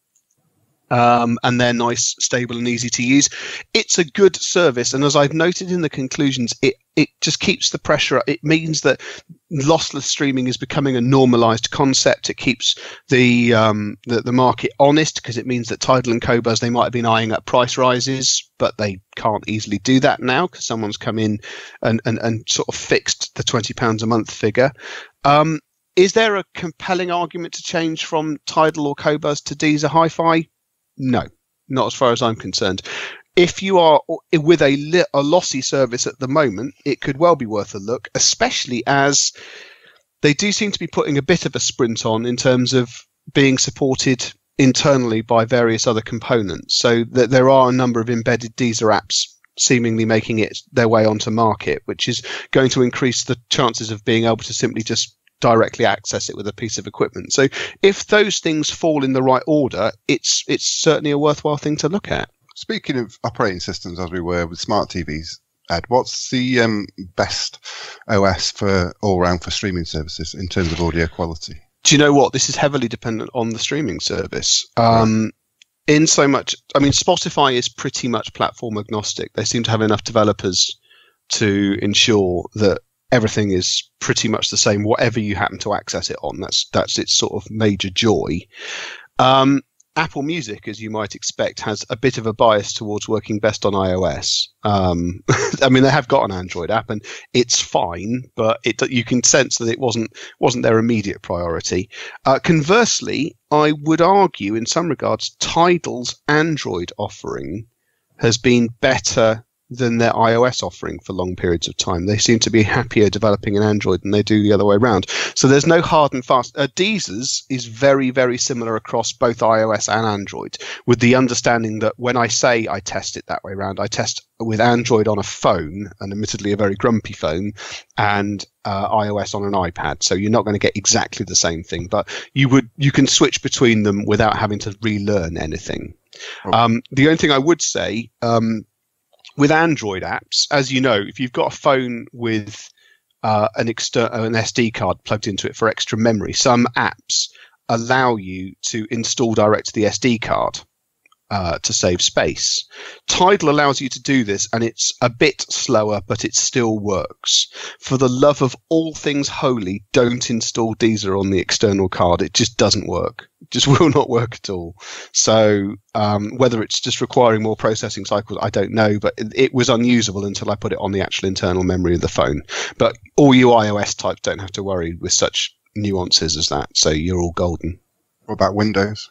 D: And they're nice, stable, and easy to use. It's a good service, and as I've noted in the conclusions, it just keeps the pressure up. It means that lossless streaming is becoming a normalized concept. It keeps the market honest, because it means that Tidal and Qobuz, they might have been eyeing up price rises, but they can't easily do that now because someone's come in and sort of fixed the £20 a month figure. Is there a compelling argument to change from Tidal or Qobuz to Deezer Hi-Fi? No, not as far as I'm concerned. If you are with a lossy service at the moment, it could well be worth a look, especially as they do seem to be putting a bit of a sprint on in terms of being supported internally by various other components. So that there are a number of embedded Deezer apps seemingly making it their way onto market, which is going to increase the chances of being able to simply just directly access it with a piece of equipment. So if those things fall in the right order, it's certainly a worthwhile thing to look at.
C: Speaking of operating systems, as we were with smart TVs, Ed, what's the best OS for all round for streaming services in terms of audio quality?
D: Do you know what? This is heavily dependent on the streaming service. In so much, I mean, Spotify is pretty much platform agnostic. They seem to have enough developers to ensure that everything is pretty much the same, whatever you happen to access it on. That's its sort of major joy. Apple Music, as you might expect, has a bit of a bias towards working best on iOS. I mean, they have got an Android app, and it's fine, but you can sense that it wasn't their immediate priority. Conversely, I would argue, in some regards, Tidal's Android offering has been better than their iOS offering for long periods of time. They seem to be happier developing an Android than they do the other way around. So there's no hard and fast. Deezer's is very, very similar across both iOS and Android, with the understanding that when I say I test it that way around, I test with Android on a phone, and admittedly a very grumpy phone, and iOS on an iPad. So you're not going to get exactly the same thing, but you can switch between them without having to relearn anything. The only thing I would say, with Android apps, as you know, if you've got a phone with an SD card plugged into it for extra memory, some apps allow you to install direct to the SD card to save space. Tidal allows you to do this, and it's a bit slower, but it still works. For the love of all things holy, don't install Deezer on the external card. It just doesn't work. It just will not work at all. So whether it's just requiring more processing cycles, I don't know, but it was unusable until I put it on the actual internal memory of the phone. But all you iOS types don't have to worry with such nuances as that, so you're all golden.
C: What about Windows?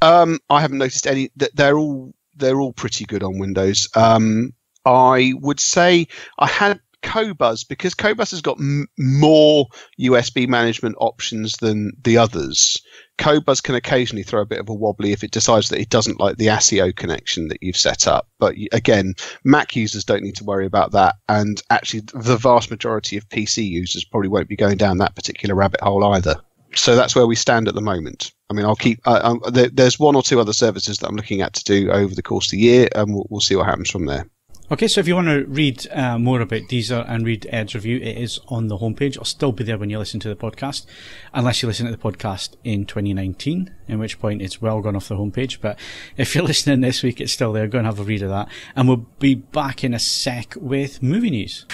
D: I haven't noticed any. They're all pretty good on Windows. I would say I had Qobuz, because Qobuz has got more USB management options than the others. Qobuz can occasionally throw a bit of a wobbly if it decides that it doesn't like the ASIO connection that you've set up. But again, Mac users don't need to worry about that. And actually, the vast majority of PC users probably won't be going down that particular rabbit hole either. So that's where we stand at the moment. I mean, I'll keep. There's one or two other services that I'm looking at to do over the course of the year, and we'll see what happens from there.
A: Okay, so if you want to read more about Deezer and read Ed's review, it is on the homepage. It'll still be there when you listen to the podcast, unless you listen to the podcast in 2019, in which point it's well gone off the homepage. But if you're listening this week, it's still there. Go and have a read of that. And we'll be back in a sec with movie news.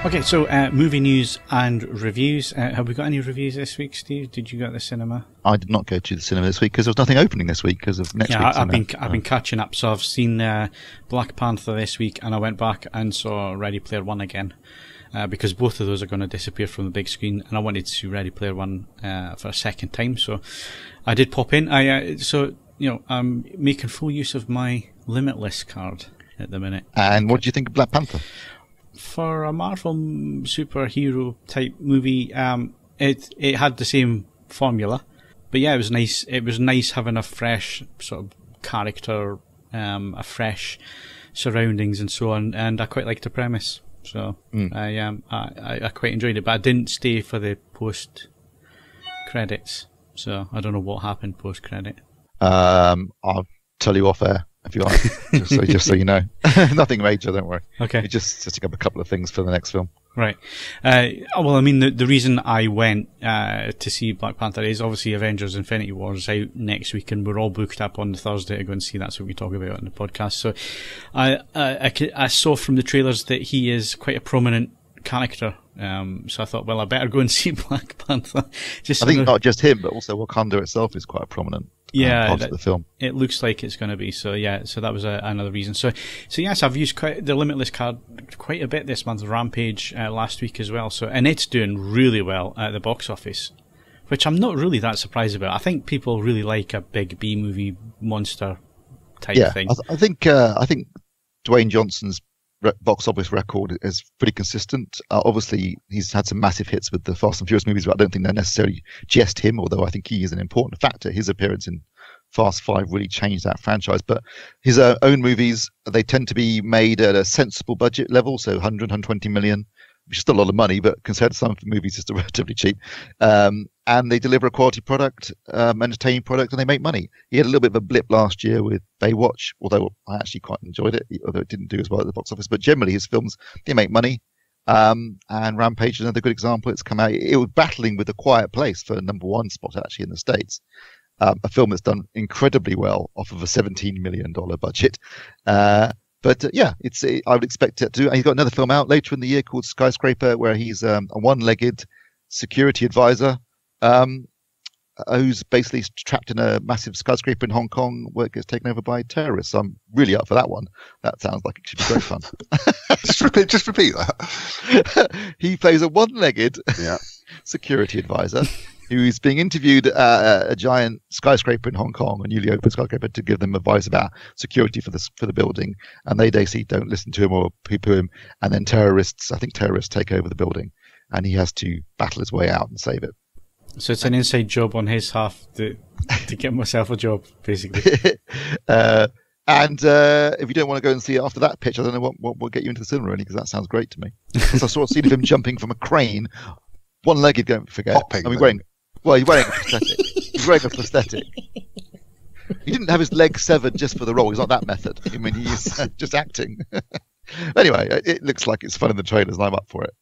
A: Okay, so movie news and reviews. Have we got any reviews this week, Steve? Did you go to the cinema?
B: I did not go to the cinema this week because there was nothing opening this week because of next week.
A: Yeah, I've been catching up. So I've seen Black Panther this week, and I went back and saw Ready Player One again because both of those are going to disappear from the big screen, and I wanted to see Ready Player One for a second time. So I did pop in. I'm making full use of my Limitless card at the minute.
B: And what do you think of Black Panther?
A: For a Marvel superhero type movie, it had the same formula, but yeah, it was nice. It was nice having a fresh sort of character, a fresh surroundings and so on, and I quite liked the premise. So I quite enjoyed it, but I didn't stay for the post credits. So I don't know what happened post credit.
B: I'll tell you off air. If you like, just so you know. Nothing major, don't worry.
A: Okay.
B: You're just setting up a couple of things for the next film.
A: Right. Well, I mean, the reason I went to see Black Panther is obviously Avengers Infinity War is out next week, and we're all booked up on the Thursday to go and see that, so we can talk about it on the podcast. So I saw from the trailers that he is quite a prominent character. So I thought, well, I better go and see Black Panther.
B: I think not just him, but also Wakanda itself is quite a prominent part of the film.
A: It looks like it's going to be. So yeah, so that was another reason. So yes, I've used the Limitless card quite a bit this month. Rampage last week as well. So, and it's doing really well at the box office, which I'm not really that surprised about. I think people really like a big B movie monster type thing.
B: I think Dwayne Johnson's box office record is pretty consistent. Obviously, he's had some massive hits with the Fast and Furious movies, but I don't think they're necessarily just him, although I think he is an important factor. His appearance in Fast 5 really changed that franchise. But his own movies, they tend to be made at a sensible budget level, so 100, 120 million, which is still a lot of money, but compared to some movies, it's still relatively cheap. And they deliver a quality product, entertaining product, and they make money. He had a little bit of a blip last year with Baywatch, although I actually quite enjoyed it, although it didn't do as well at the box office. But generally, his films, they make money. And Rampage is another good example. It's come out. It was battling with A Quiet Place for #1 spot, actually, in the States. a film that's done incredibly well off of a $17 million budget. Yeah, I would expect it to. And he's got another film out later in the year called Skyscraper, where he's a one-legged security advisor who's basically trapped in a massive skyscraper in Hong Kong where it gets taken over by terrorists. So I'm really up for that one. That sounds like it should be great fun.
C: just repeat that.
B: He plays a one-legged security advisor who's being interviewed at a giant skyscraper in Hong Kong, a newly opened skyscraper, to give them advice about security for the building. And they basically don't listen to him or poo-poo him. And then terrorists take over the building, and he has to battle his way out and save it.
A: So it's an inside job on his half to get myself a job, basically.
B: And if you don't want to go and see it after that pitch, I don't know what will get you into the cinema, really, because that sounds great to me. Because I saw a scene of him jumping from a crane, one-legged, don't forget.
C: Hopping,
B: he's wearing a prosthetic. He's wearing a prosthetic. He didn't have his leg severed just for the role. He's not that method. I mean, he's just acting. Anyway, it looks like it's fun in the trailers, and I'm up for it.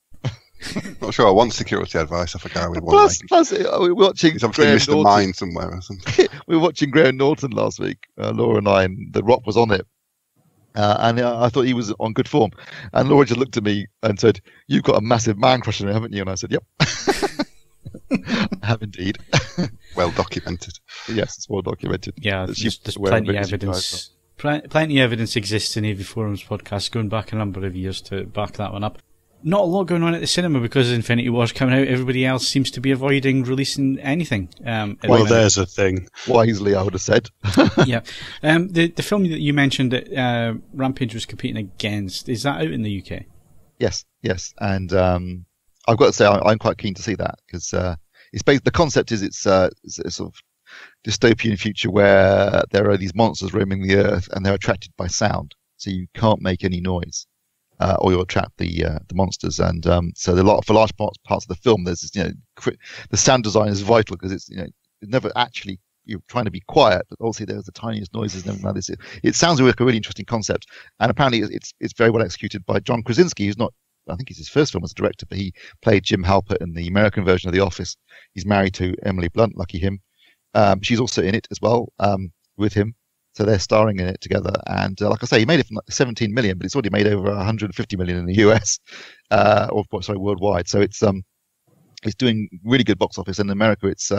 C: Not sure I want security advice off a guy with one leg.
B: Plus, we were watching.
C: He's obviously missed a mine somewhere or something.
B: We were watching Graham Norton last week, Laura and I, and The Rock was on it. And I thought he was on good form. And Laura just looked at me and said, "You've got a massive man crush on him, haven't you?" And I said, "Yep." I have indeed.
C: Well documented.
B: Yes, it's well documented.
A: Yeah, there's plenty of evidence. Plenty of evidence exists in AVForums podcast going back a number of years to back that one up. Not a lot going on at the cinema because Infinity War's coming out. Everybody else seems to be avoiding releasing anything.
D: Well, there's a thing.
B: Wisely, I would have said.
A: Yeah. The film that you mentioned that Rampage was competing against, is that out in the UK?
B: Yes. And I've got to say, I'm quite keen to see that because it's based. The concept is it's a sort of dystopian future where there are these monsters roaming the earth and they're attracted by sound, so you can't make any noise. Or you'll trap the monsters, and so for large parts of the film, there's this, the sound design is vital because it's it's never actually you're trying to be quiet, but obviously there's the tiniest noises and everything like this. It sounds like a really interesting concept, and apparently it's very well executed by John Krasinski, who's not. I think it's his first film as a director, but he played Jim Halpert in the American version of The Office. He's married to Emily Blunt, lucky him. She's also in it as well with him. So they're starring in it together, and like I say, he made it for 17 million, but it's already made over 150 million in the US, worldwide. So it's doing really good box office. And in America, it's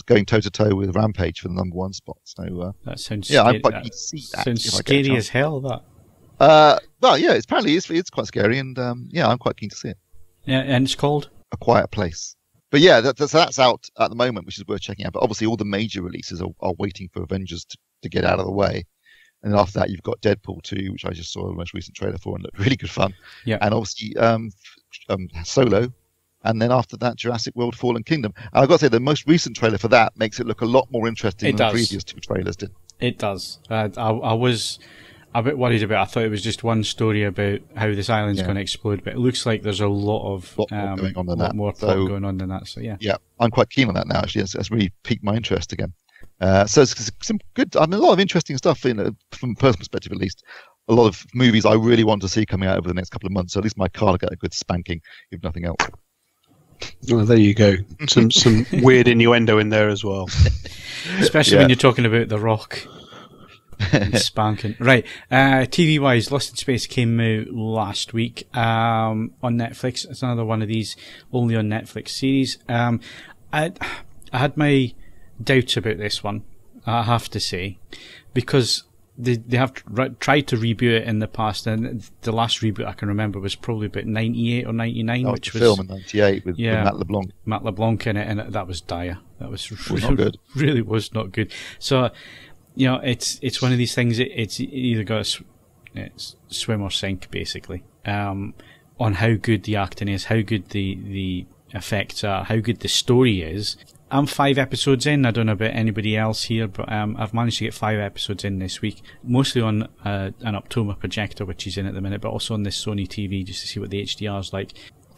B: going toe to toe with Rampage for the #1 spot. So
A: that sounds
B: I'm quite keen to see that.
A: Sounds scary as hell. That.
B: Well, yeah, it's quite scary, and I'm quite keen to see it.
A: Yeah, and it's called
B: A Quiet Place. But yeah, that's out at the moment, which is worth checking out. But obviously, all the major releases are waiting for Avengers to get out of the way. And then after that, you've got Deadpool 2, which I just saw the most recent trailer for and looked really good fun.
A: Yeah.
B: And obviously Solo. And then after that, Jurassic World Fallen Kingdom. And I've got to say, the most recent trailer for that makes it look a lot more interesting than the previous two trailers did.
A: It does. I was a bit worried about it. I thought it was just one story about how this island's going to explode, but it looks like there's a lot more going on than that. So yeah,
B: I'm quite keen on that now. Actually, it's really piqued my interest again. So it's some good. I mean, a lot of interesting stuff. From a personal perspective, at least, a lot of movies I really want to see coming out over the next couple of months. So at least my car will get a good spanking, if nothing else.
D: Well, there you go. Some weird innuendo in there as well.
A: Especially when you're talking about The Rock. Spanking. Right. TV wise, Lost in Space came out last week on Netflix. It's another one of these only on Netflix series. I had my doubts about this one, I have to say, because they have tried to reboot it in the past, and the last reboot I can remember was probably about 98 or 99, which was
B: film in 98 with Matt LeBlanc. Matt
A: LeBlanc in it, and that was dire. That was
B: not good.
A: Really was not good. So, it's one of these things. It's either got to swim or sink, basically. On how good the acting is, how good the effects are, how good the story is. I'm 5 episodes in. I don't know about anybody else here, but I've managed to get 5 episodes in this week, mostly on an Optoma projector, which is in at the minute, but also on this Sony TV just to see what the HDR is like.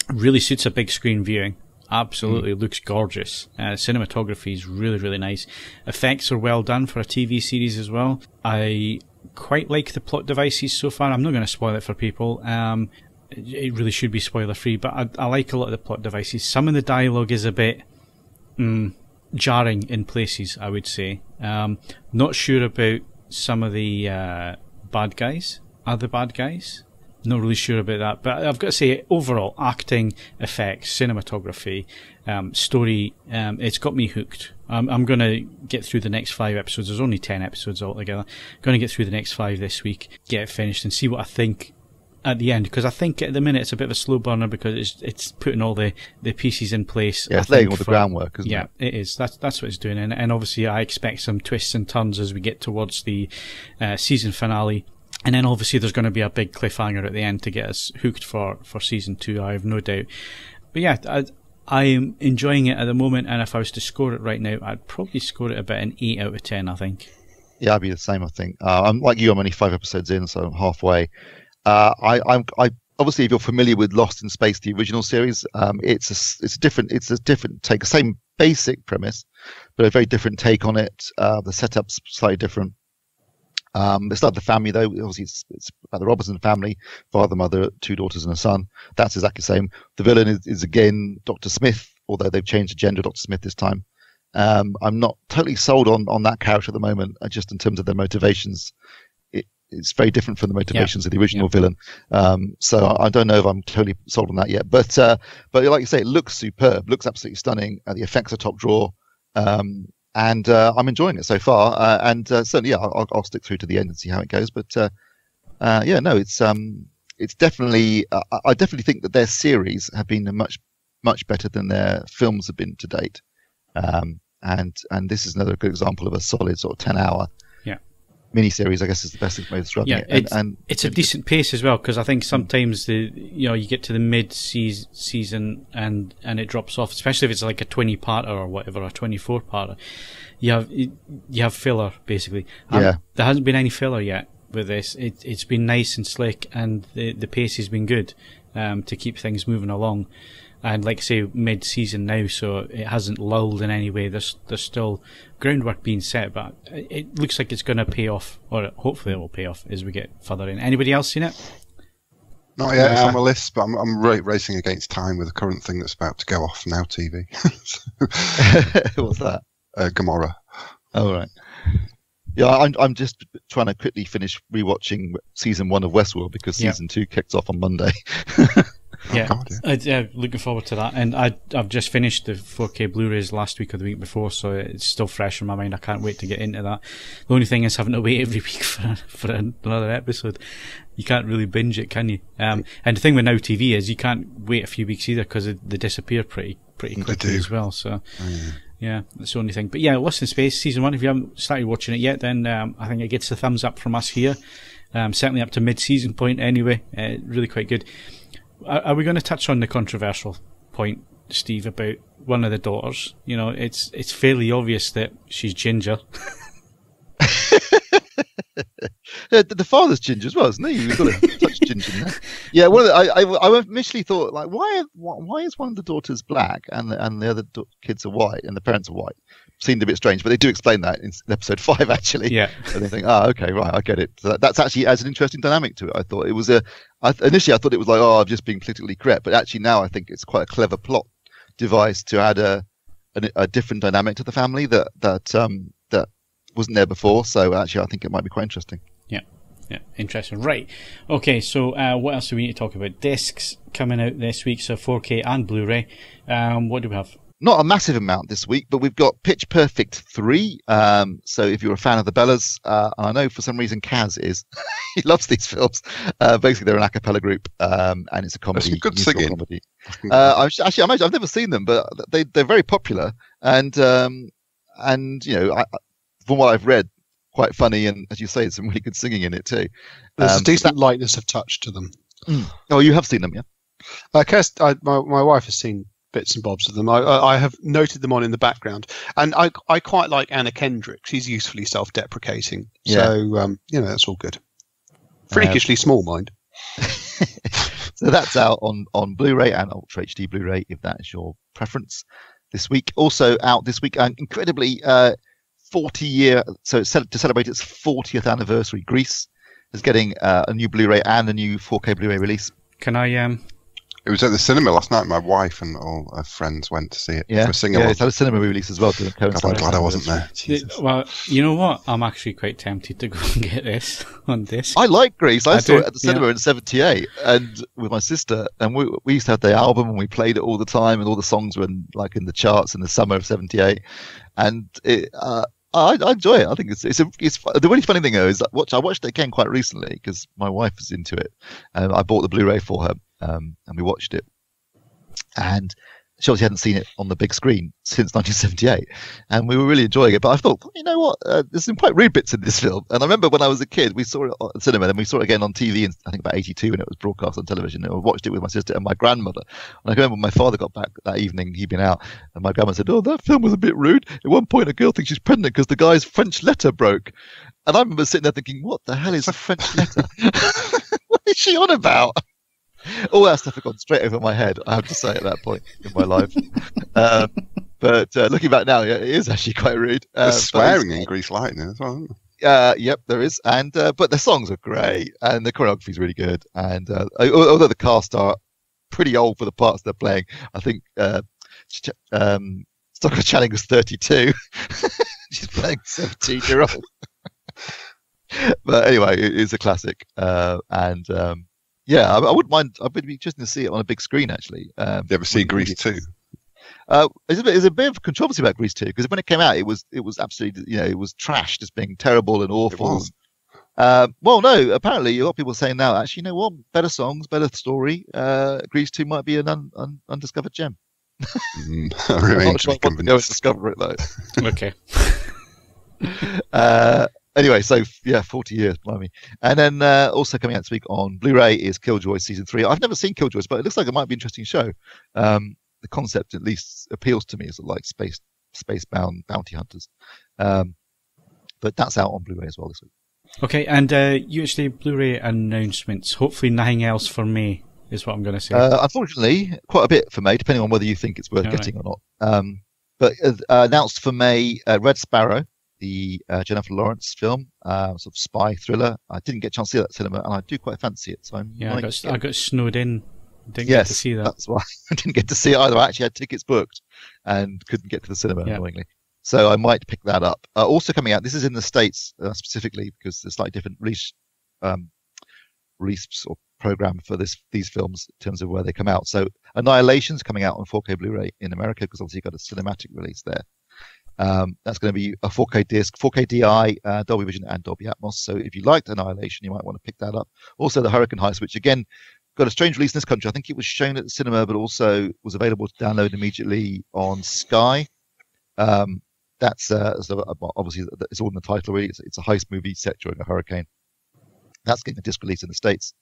A: Really suits a big screen viewing. Absolutely looks gorgeous. Cinematography is really, really nice. Effects are well done for a TV series as well. I quite like the plot devices so far. I'm not going to spoil it for people. It really should be spoiler free, but I like a lot of the plot devices. Some of the dialogue is a bit jarring in places, I would say. Not sure about some of the bad guys. Are the bad guys? Not really sure about that, but I've got to say, overall, acting, effects, cinematography, story, it's got me hooked. I'm going to get through the next 5 episodes. There's only 10 episodes altogether. Going to get through the next 5 this week, get it finished, and see what I think at the end. Because I think at the minute it's a bit of a slow burner because it's putting all the pieces in place.
B: Yeah, it's laying all the groundwork, isn't it?
A: Yeah, it is. That's what it's doing. And obviously I expect some twists and turns as we get towards the season finale. And then obviously there's going to be a big cliffhanger at the end to get us hooked for season 2, I have no doubt. But yeah, I am enjoying it at the moment, and if I was to score it right now, I'd probably score it about an 8 out of 10, I think.
B: Yeah, I'd be the same, I think. I'm like you, I'm only 5 episodes in, so I'm halfway. I obviously, if you're familiar with Lost in Space, the original series, it's a different take, the same basic premise, but a very different take on it. The setup's slightly different. It's not the family, though. Obviously, it's about the Robinson family, father, mother, 2 daughters and a son. That's exactly the same. The villain is again Dr. Smith, although they've changed the gender, Dr. Smith this time. I'm not totally sold on that character at the moment, just in terms of their motivations. It's very different from the motivations of the original villain. So I don't know if I'm totally sold on that yet. But like you say, it looks superb, looks absolutely stunning. The effects are top drawer. And I'm enjoying it so far, and certainly, yeah, I'll stick through to the end and see how it goes. But yeah, no, it's definitely. I definitely think that their series have been much better than their films have been to date. And this is another good example of a solid sort of 10-hour miniseries. I guess is the best way of describing it. And
A: it's a decent pace as well, because I think sometimes you get to the mid-season and it drops off, especially if it's like a 20-parter or whatever, a 24-parter. You have filler basically. There hasn't been any filler yet with this. It's been nice and slick, and the pace has been good to keep things moving along. And like I say, mid-season now, so it hasn't lulled in any way. There's still groundwork being set, but it looks like it's going to pay off, or hopefully it will pay off as we get further in. Anybody else seen it?
C: Not yet. It's on my list, but I'm racing against time with the current thing that's about to go off Now TV.
B: What's that?
C: Gomorrah.
B: Oh, right. Yeah, I'm just trying to quickly finish rewatching season 1 of Westworld because season 2 kicks off on Monday.
A: Yeah, looking forward to that. And I've just finished the 4K Blu-rays last week or the week before, so it's still fresh in my mind. I can't wait to get into that. The only thing is having to wait every week for another episode. You can't really binge it, can you? And the thing with Now TV is you can't wait a few weeks either because they disappear pretty quickly as well. So yeah, that's the only thing. But yeah, Lost in Space season 1. If you haven't started watching it yet, then I think it gets a thumbs up from us here. Certainly up to mid-season point anyway. Really quite good. Are we going to touch on the controversial point, Steve, about one of the daughters? You know, it's fairly obvious that she's ginger.
B: The father's ginger as well, isn't he? You've got a touch ginger in there. Yeah, well, I initially thought, like, why is one of the daughters black and the other kids are white and the parents are white? Seemed a bit strange, but they do explain that in episode 5 actually. Yeah, and they think, okay, right, I get it. So that's actually adds an interesting dynamic to it. I thought it was initially I thought it was like, I'm just being politically correct, but actually now I think it's quite a clever plot device to add a different dynamic to the family that wasn't there before. So actually, I think it might be quite interesting.
A: Yeah, interesting. Right. Okay, so what else do we need to talk about? Discs coming out this week, so 4K and Blu-ray. What do we have?
B: Not a massive amount this week, but we've got Pitch Perfect 3. So if you're a fan of the Bellas, and I know for some reason Kaz is, he loves these films. Basically, they're an a cappella group, and it's a comedy.
C: That's good singing.
B: Comedy. I've never seen them, but they're very popular, and you know, from what I've read, quite funny, and as you say, some really good singing in it too.
D: There's a decent lightness of touch to them.
B: Oh, you have seen them, yeah?
D: My wife has seen bits and bobs of them. I have noted them on in the background, and I quite like Anna Kendrick. She's usefully self-deprecating, so you know, that's all good. Freakishly small, mind.
B: So that's out on Blu-ray and Ultra HD Blu-ray if that is your preference. This week, also out this week, incredibly 40-year. So to celebrate its 40th anniversary, Grease is getting a new Blu-ray and a new 4K Blu-ray release.
A: Can I
C: It was at the cinema last night. My wife and all her friends went to see it for a sing-along.
B: Yeah, it's had a cinema release as well.
C: God, I'm glad I wasn't there. Jesus.
A: Well, you know what? I'm actually quite tempted to go and get this on disc.
B: I like Grease. I saw it at the cinema in '78, and with my sister, and we used to have the album, and we played it all the time, and all the songs were in the charts in the summer of '78, and I enjoy it. I think it's the really funny thing though is that I watched it again quite recently because my wife was into it, and I bought the Blu-ray for her, and we watched it, and she obviously hadn't seen it on the big screen since 1978, and we were really enjoying it. But I thought, you know what, there's some quite rude bits in this film. And I remember when I was a kid, we saw it at the cinema, then we saw it again on TV in I think about '82 when it was broadcast on television. And I watched it with my sister and my grandmother. And I remember when my father got back that evening, he'd been out, and my grandma said, "Oh, that film was a bit rude. At one point, a girl thinks she's pregnant because the guy's French letter broke." And I remember sitting there thinking, "What the hell is a French letter? What is she on about?" All that stuff had gone straight over my head, I have to say, at that point in my life. But looking back now, yeah, it is actually quite rude.
C: There's swearing in Grease Lightning as well, isn't there?
B: Yep, there is. And but the songs are great, and the choreography is really good. And although the cast are pretty old for the parts they're playing, I think Stockard Channing was 32. She's playing 17-year-old. But anyway, it is a classic. Yeah, I wouldn't mind. I would be interested to see it on a big screen, actually.
C: You ever see Grease 2?
B: There's a bit of controversy about Grease 2 because when it came out, it was absolutely, it was trashed as being terrible and awful. Well, no, apparently a lot of people are saying now, actually, you know what? Better songs, better story. Grease 2 might be an undiscovered gem.
C: I remain to be convinced.
B: Go and discover it though.
A: Okay.
B: Anyway, so yeah, 40 years, blimey. And then also coming out this week on Blu-ray is Killjoys Season 3. I've never seen Killjoys, but it looks like it might be an interesting show. The concept at least appeals to me as like space-bound bounty hunters. But that's out on Blu-ray as well this week.
A: Okay, and UHD Blu-ray announcements. Hopefully nothing else for May is what I'm going to say.
B: Unfortunately, quite a bit for May, depending on whether you think it's worth getting or not. But announced for May, Red Sparrow, the Jennifer Lawrence film, sort of spy thriller. I didn't get a chance to see that at cinema, and I do quite fancy it. So
A: I got snowed in. Didn't get to see that.
B: That's why I didn't get to see it either. I actually had tickets booked and couldn't get to the cinema, annoyingly. So I might pick that up. Also coming out, this is in the States specifically because there's slightly different release or program for these films in terms of where they come out. So Annihilation's coming out on 4K Blu-ray in America because obviously you've got a cinematic release there. That's going to be a 4K disc, 4K DI, Dolby Vision and Dolby Atmos. So if you liked Annihilation, you might want to pick that up. Also the Hurricane Heist, which again got a strange release in this country. I think it was shown at the cinema, but also was available to download immediately on Sky. That's obviously it's all in the title. Really, it's a heist movie set during a hurricane. That's getting a disc release in the States.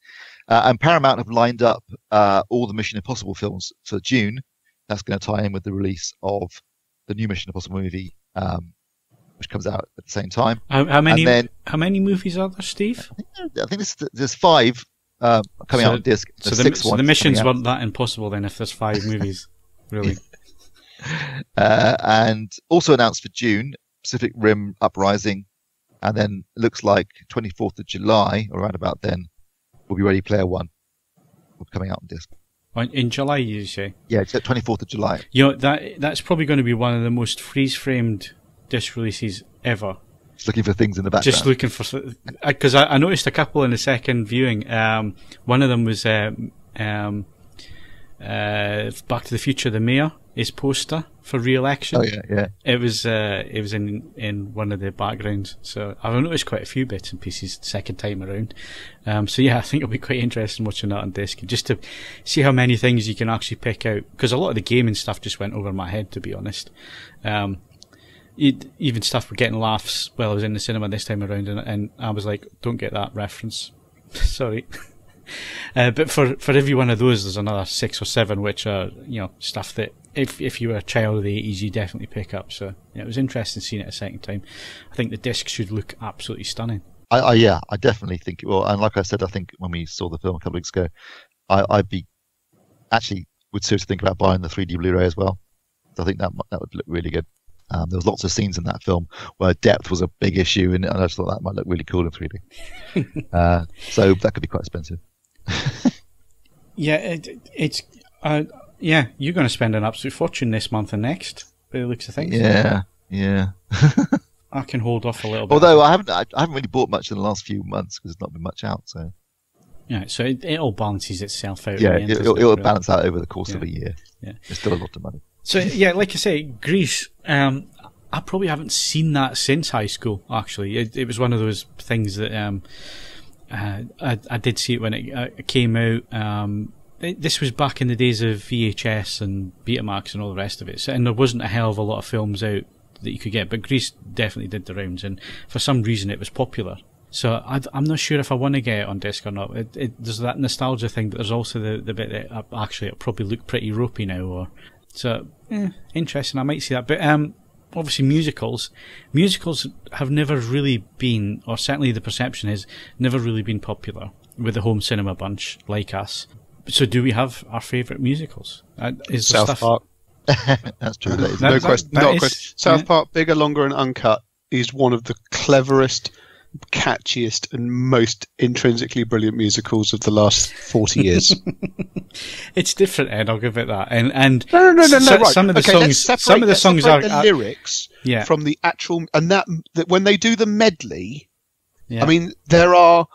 B: And Paramount have lined up all the Mission Impossible films for June. That's going to tie in with the release of the new Mission Impossible movie, which comes out at the same time.
A: How many movies are there, Steve?
B: I think there's 5 coming out on disc.
A: So the missions weren't that impossible then if there's 5 movies, really.
B: And also announced for June, Pacific Rim Uprising, and then it looks like 24th of July, or around about then, will be Ready Player One, coming out on disc.
A: In July, you say?
B: Yeah, it's at 24th of July.
A: You know, that's probably going to be one of the most freeze-framed disc releases ever.
B: Just looking for things in the background.
A: Just looking for... Because I noticed a couple in the second viewing. One of them was Back to the Future, the Mayor, his poster for re-election.
B: Oh, yeah.
A: It was in one of the backgrounds. So I've noticed quite a few bits and pieces the second time around. So yeah, I think it'll be quite interesting watching that on disc, just to see how many things you can actually pick out. Because a lot of the gaming stuff just went over my head, to be honest. Even stuff were getting laughs while I was in the cinema this time around, and I was like, don't get that reference. Sorry. But for every one of those, there's another 6 or 7 which are, stuff that if you were a child of the 80s, you definitely pick up. So yeah, it was interesting seeing it a second time. I think the disc should look absolutely stunning.
B: I definitely think it will. And like I said, I think when we saw the film a couple of weeks ago, would seriously think about buying the 3D Blu-ray as well. So I think that would look really good. There was lots of scenes in that film where depth was a big issue, and I just thought that might look really cool in 3D. So that could be quite expensive.
A: Yeah, it's yeah. You're going to spend an absolute fortune this month and next. By the looks of things.
B: Yeah.
A: I can hold off a little bit.
B: Although I haven't really bought much in the last few months because there's not been much out. So
A: yeah, so it all balances itself out.
B: Yeah,
A: in the end,
B: it'll balance out over the course of a year.
A: Yeah,
B: it's still a lot of money.
A: So yeah, like I say, Grease. I probably haven't seen that since high school. Actually, it was one of those things that I did see it when it came out. This was back in the days of VHS and Betamax and all the rest of it, so, and there wasn't a hell of a lot of films out that you could get, but Grease definitely did the rounds, and for some reason it was popular. So I'm not sure if I want to get it on disc or not. There's that nostalgia thing, but there's also the bit that actually it'll probably look pretty ropey now. So interesting. I might see that, but obviously musicals have never really been, or certainly the perception is never really been popular with the home cinema bunch like us. So do we have our favourite musicals? Is there
D: South Park.
B: That's true.
D: No question. South Park, Bigger, Longer and Uncut is one of the cleverest, catchiest and most intrinsically brilliant musicals of the last 40 years.
A: It's different, Ed, I'll give it that. And
D: no, right.
A: Some of the songs are
D: the lyrics from the actual, and that when they do the medley, I mean, there are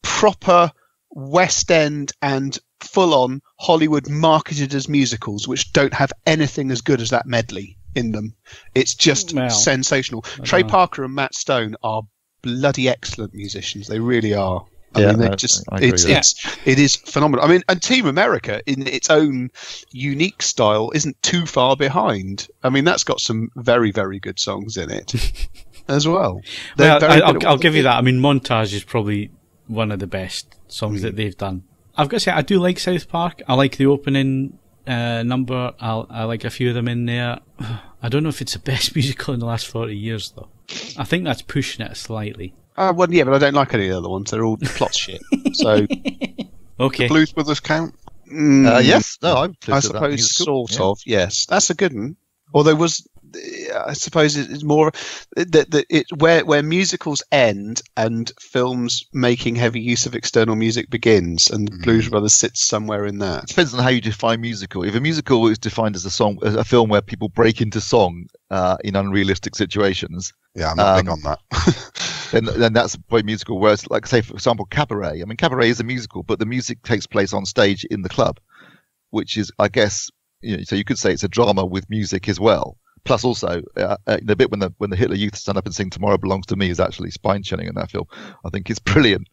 D: proper West End and full-on Hollywood marketed as musicals which don't have anything as good as that medley in them. It's just sensational. Trey Parker and Matt Stone are bloody excellent musicians. They really are. I mean, it is phenomenal. I mean, and Team America in its own unique style isn't too far behind. I mean, that's got some very, very good songs in it as well.
A: I'll give you that. I mean, Montage is probably one of the best songs that they've done. I've got to say, I do like South Park. I like the opening number. I like a few of them in there. I don't know if it's the best musical in the last 40 years, though. I think that's pushing it slightly.
D: Well, yeah, but I don't like any of the other ones. They're all plot shit. So,
A: okay.
C: The Blues Brothers count?
B: Yes. No,
D: I suppose sort of. Yes, that's a good one. Although I suppose it's more where musicals end and films making heavy use of external music begins, and Blues Brothers sits somewhere in that.
B: It depends on how you define musical. If a musical is defined as a film where people break into song in unrealistic situations,
C: I'm not big on that.
B: then that's probably musical. Whereas, like, say for example, Cabaret. I mean, Cabaret is a musical, but the music takes place on stage in the club, which is, I guess, so you could say it's a drama with music as well. Plus, also, the bit when the Hitler Youth stand up and sing "Tomorrow Belongs to Me" is actually spine-chilling in that film. I think it's brilliant.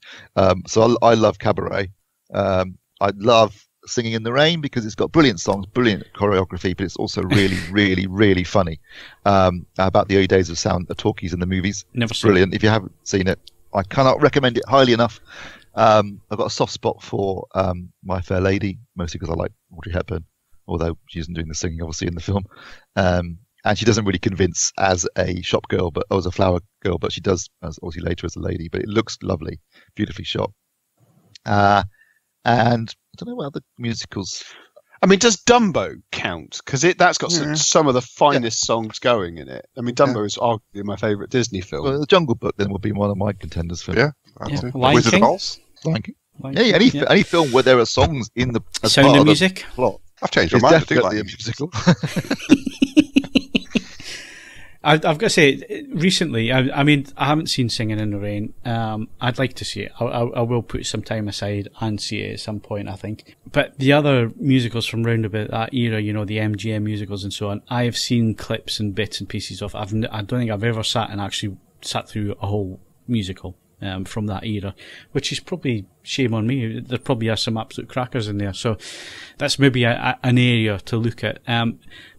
B: So I love Cabaret. I love Singing in the Rain because it's got brilliant songs, brilliant choreography, but it's also really, really, really funny. About the early days of talkies in the movies.
A: Never
B: it's
A: seen
B: brilliant. If you haven't seen it, I cannot recommend it highly enough. I've got a soft spot for My Fair Lady, mostly because I like Audrey Hepburn, although she isn't doing the singing obviously in the film. And she doesn't really convince as a shop girl, or as a flower girl, but she does obviously later as a lady. But it looks lovely, beautifully shot. And I don't know what other musicals.
D: I mean, does Dumbo count? Because that's got some of the finest songs going in it. I mean, Dumbo is arguably my favourite Disney film.
B: Well, The Jungle Book then would be one of my contenders for.
C: Yeah,
A: Wizard
C: of Oz.
B: Lion King. Any film where there are songs in the
A: Sound of Music.
B: Plot.
C: I've changed my mind. I do like
B: a musical.
A: I've got to say, recently, I mean, I haven't seen Singing in the Rain. I'd like to see it. I will put some time aside and see it at some point, I think. But the other musicals from round about that era, the MGM musicals and so on, I have seen clips and bits and pieces of. I don't think I've ever sat through a whole musical from that era, which is probably shame on me. There probably are some absolute crackers in there. So that's maybe an area to look at. But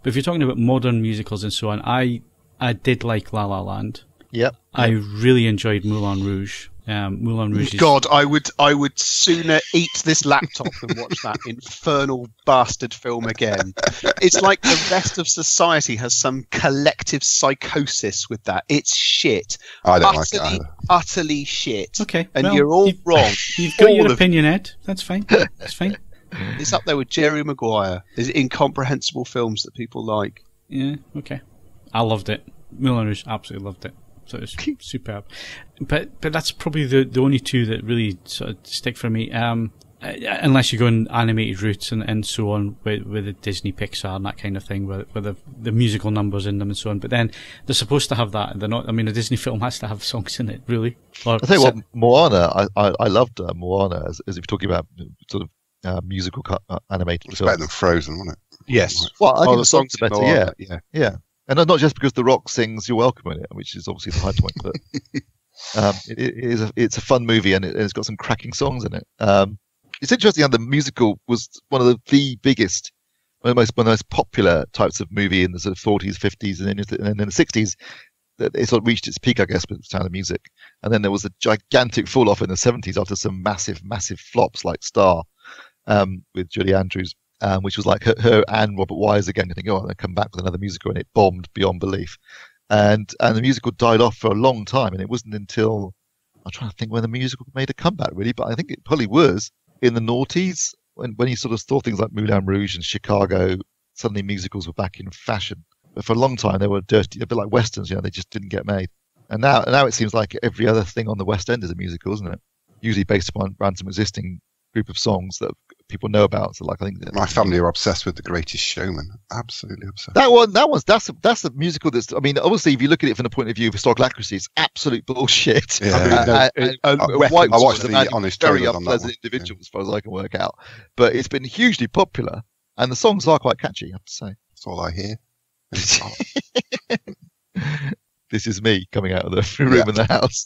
A: if you're talking about modern musicals and so on, I did like La La Land.
B: Yep.
A: I really enjoyed Moulin Rouge. Moulin Rouge.
D: God, I would sooner eat this laptop than watch that infernal bastard film again. It's like the rest of society has some collective psychosis with that. It's shit.
C: I don't like it either.
D: Utterly shit.
A: Okay,
D: and you're all wrong.
A: You've got your opinion, Ed. That's fine. That's fine.
D: It's up there with Jerry Maguire. It's incomprehensible films that people like.
A: Yeah. Okay. I loved it. Moulin Rouge, absolutely loved it. So it's superb. But that's probably the only two that really sort of stick for me. unless you go in animated routes and so on with the Disney Pixar and that kind of thing, where the musical numbers in them and so on. But then they're supposed to have that. They're not. I mean, a Disney film has to have songs in it, really. Or
B: I tell you what, Moana. I loved Moana as if you're talking about sort of musical animated.
C: It's better than Frozen, wasn't it?
D: Yes.
B: Well, I think
D: the songs
B: are better. Yeah. And not just because The Rock sings "You're Welcome" in it, which is obviously the high point, but it's a fun movie and it's got some cracking songs in it. It's interesting how the musical was one of the biggest, one of the most popular types of movie in the sort of 40s, 50s, and then in the 60s. That it sort of reached its peak, I guess, with Sound of Music, and then there was a gigantic fall off in the 70s after some massive flops like Star, with Julie Andrews, which was like her and Robert Wise again. You think, oh, they come back with another musical, and it bombed beyond belief. And the musical died off for a long time, and it wasn't until I'm trying to think when the musical made a comeback, really, but I think it probably was in the noughties when you sort of saw things like Moulin Rouge and Chicago. Suddenly musicals were back in fashion, but for a long time they were dirty, a bit like westerns. They just didn't get made. And now it seems like every other thing on the West End is a musical, isn't it? Usually based upon some existing group of songs that people know about. So, like, I think
C: my family are obsessed with The Greatest Showman. Absolutely obsessed.
B: That's a musical. That's, I mean, obviously, if you look at it from the point of view of historical accuracy, it's absolute bullshit.
C: Yeah.
B: I
C: watched the honest
B: very
C: trailers on that
B: unpleasant individual, as far as I can work out. But it's been hugely popular, and the songs are quite catchy, I have to say.
C: That's all I hear.
B: This is me coming out of the room in the house.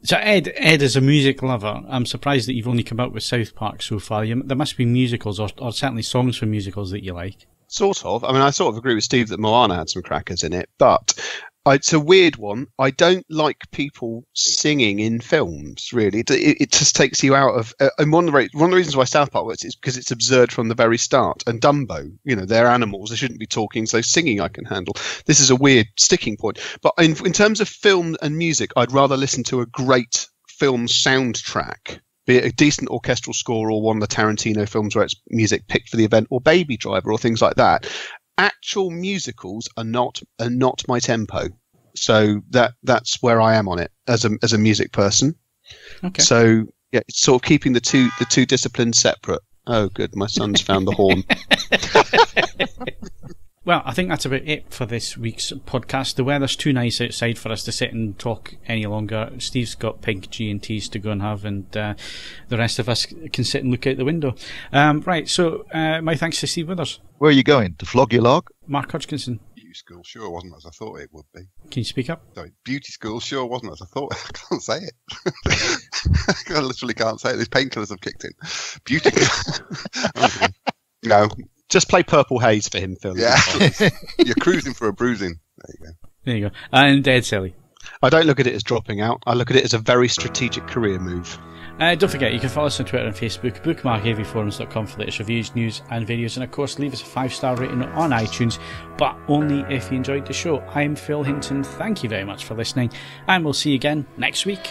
A: So Ed is a music lover. I'm surprised that you've only come out with South Park so far. There must be musicals or certainly songs from musicals that you like.
D: Sort of. I mean, I sort of agree with Steve that Moana had some crackers in it, but it's a weird one. I don't like people singing in films, really. It just takes you out of... and one of the reasons why South Park works is because it's absurd from the very start. And Dumbo, they're animals. They shouldn't be talking, so singing I can handle. This is a weird sticking point. But in terms of film and music, I'd rather listen to a great film soundtrack, be it a decent orchestral score or one of the Tarantino films where it's music picked for the event, or Baby Driver or things like that. Actual musicals are not my tempo, so that's where I am on it as a music person. Okay. So yeah, it's sort of keeping the two disciplines separate. Oh, good, my son's found the horn.
A: Well, I think that's about it for this week's podcast. The weather's too nice outside for us to sit and talk any longer. Steve's got pink G&Ts to go and have, and the rest of us can sit and look out the window. Right, so my thanks to Steve Withers.
B: Where are you going? To flog your log?
A: Mark Hodgkinson.
C: Beauty school sure wasn't as I thought it would be.
A: Can you speak up?
C: Sorry, beauty school sure wasn't as I thought. I can't say it. I literally can't say it. These painkillers have kicked in. Beauty. No.
D: Just play Purple Haze for him, Phil.
C: Yeah. You're cruising for a bruising. There you go.
A: There you go. And Selley.
D: I don't look at it as dropping out. I look at it as a very strategic career move.
A: Don't forget, you can follow us on Twitter and Facebook. Bookmark AVForums.com for latest reviews, news and videos. And of course, leave us a 5-star rating on iTunes, but only if you enjoyed the show. I'm Phil Hinton. Thank you very much for listening, and we'll see you again next week.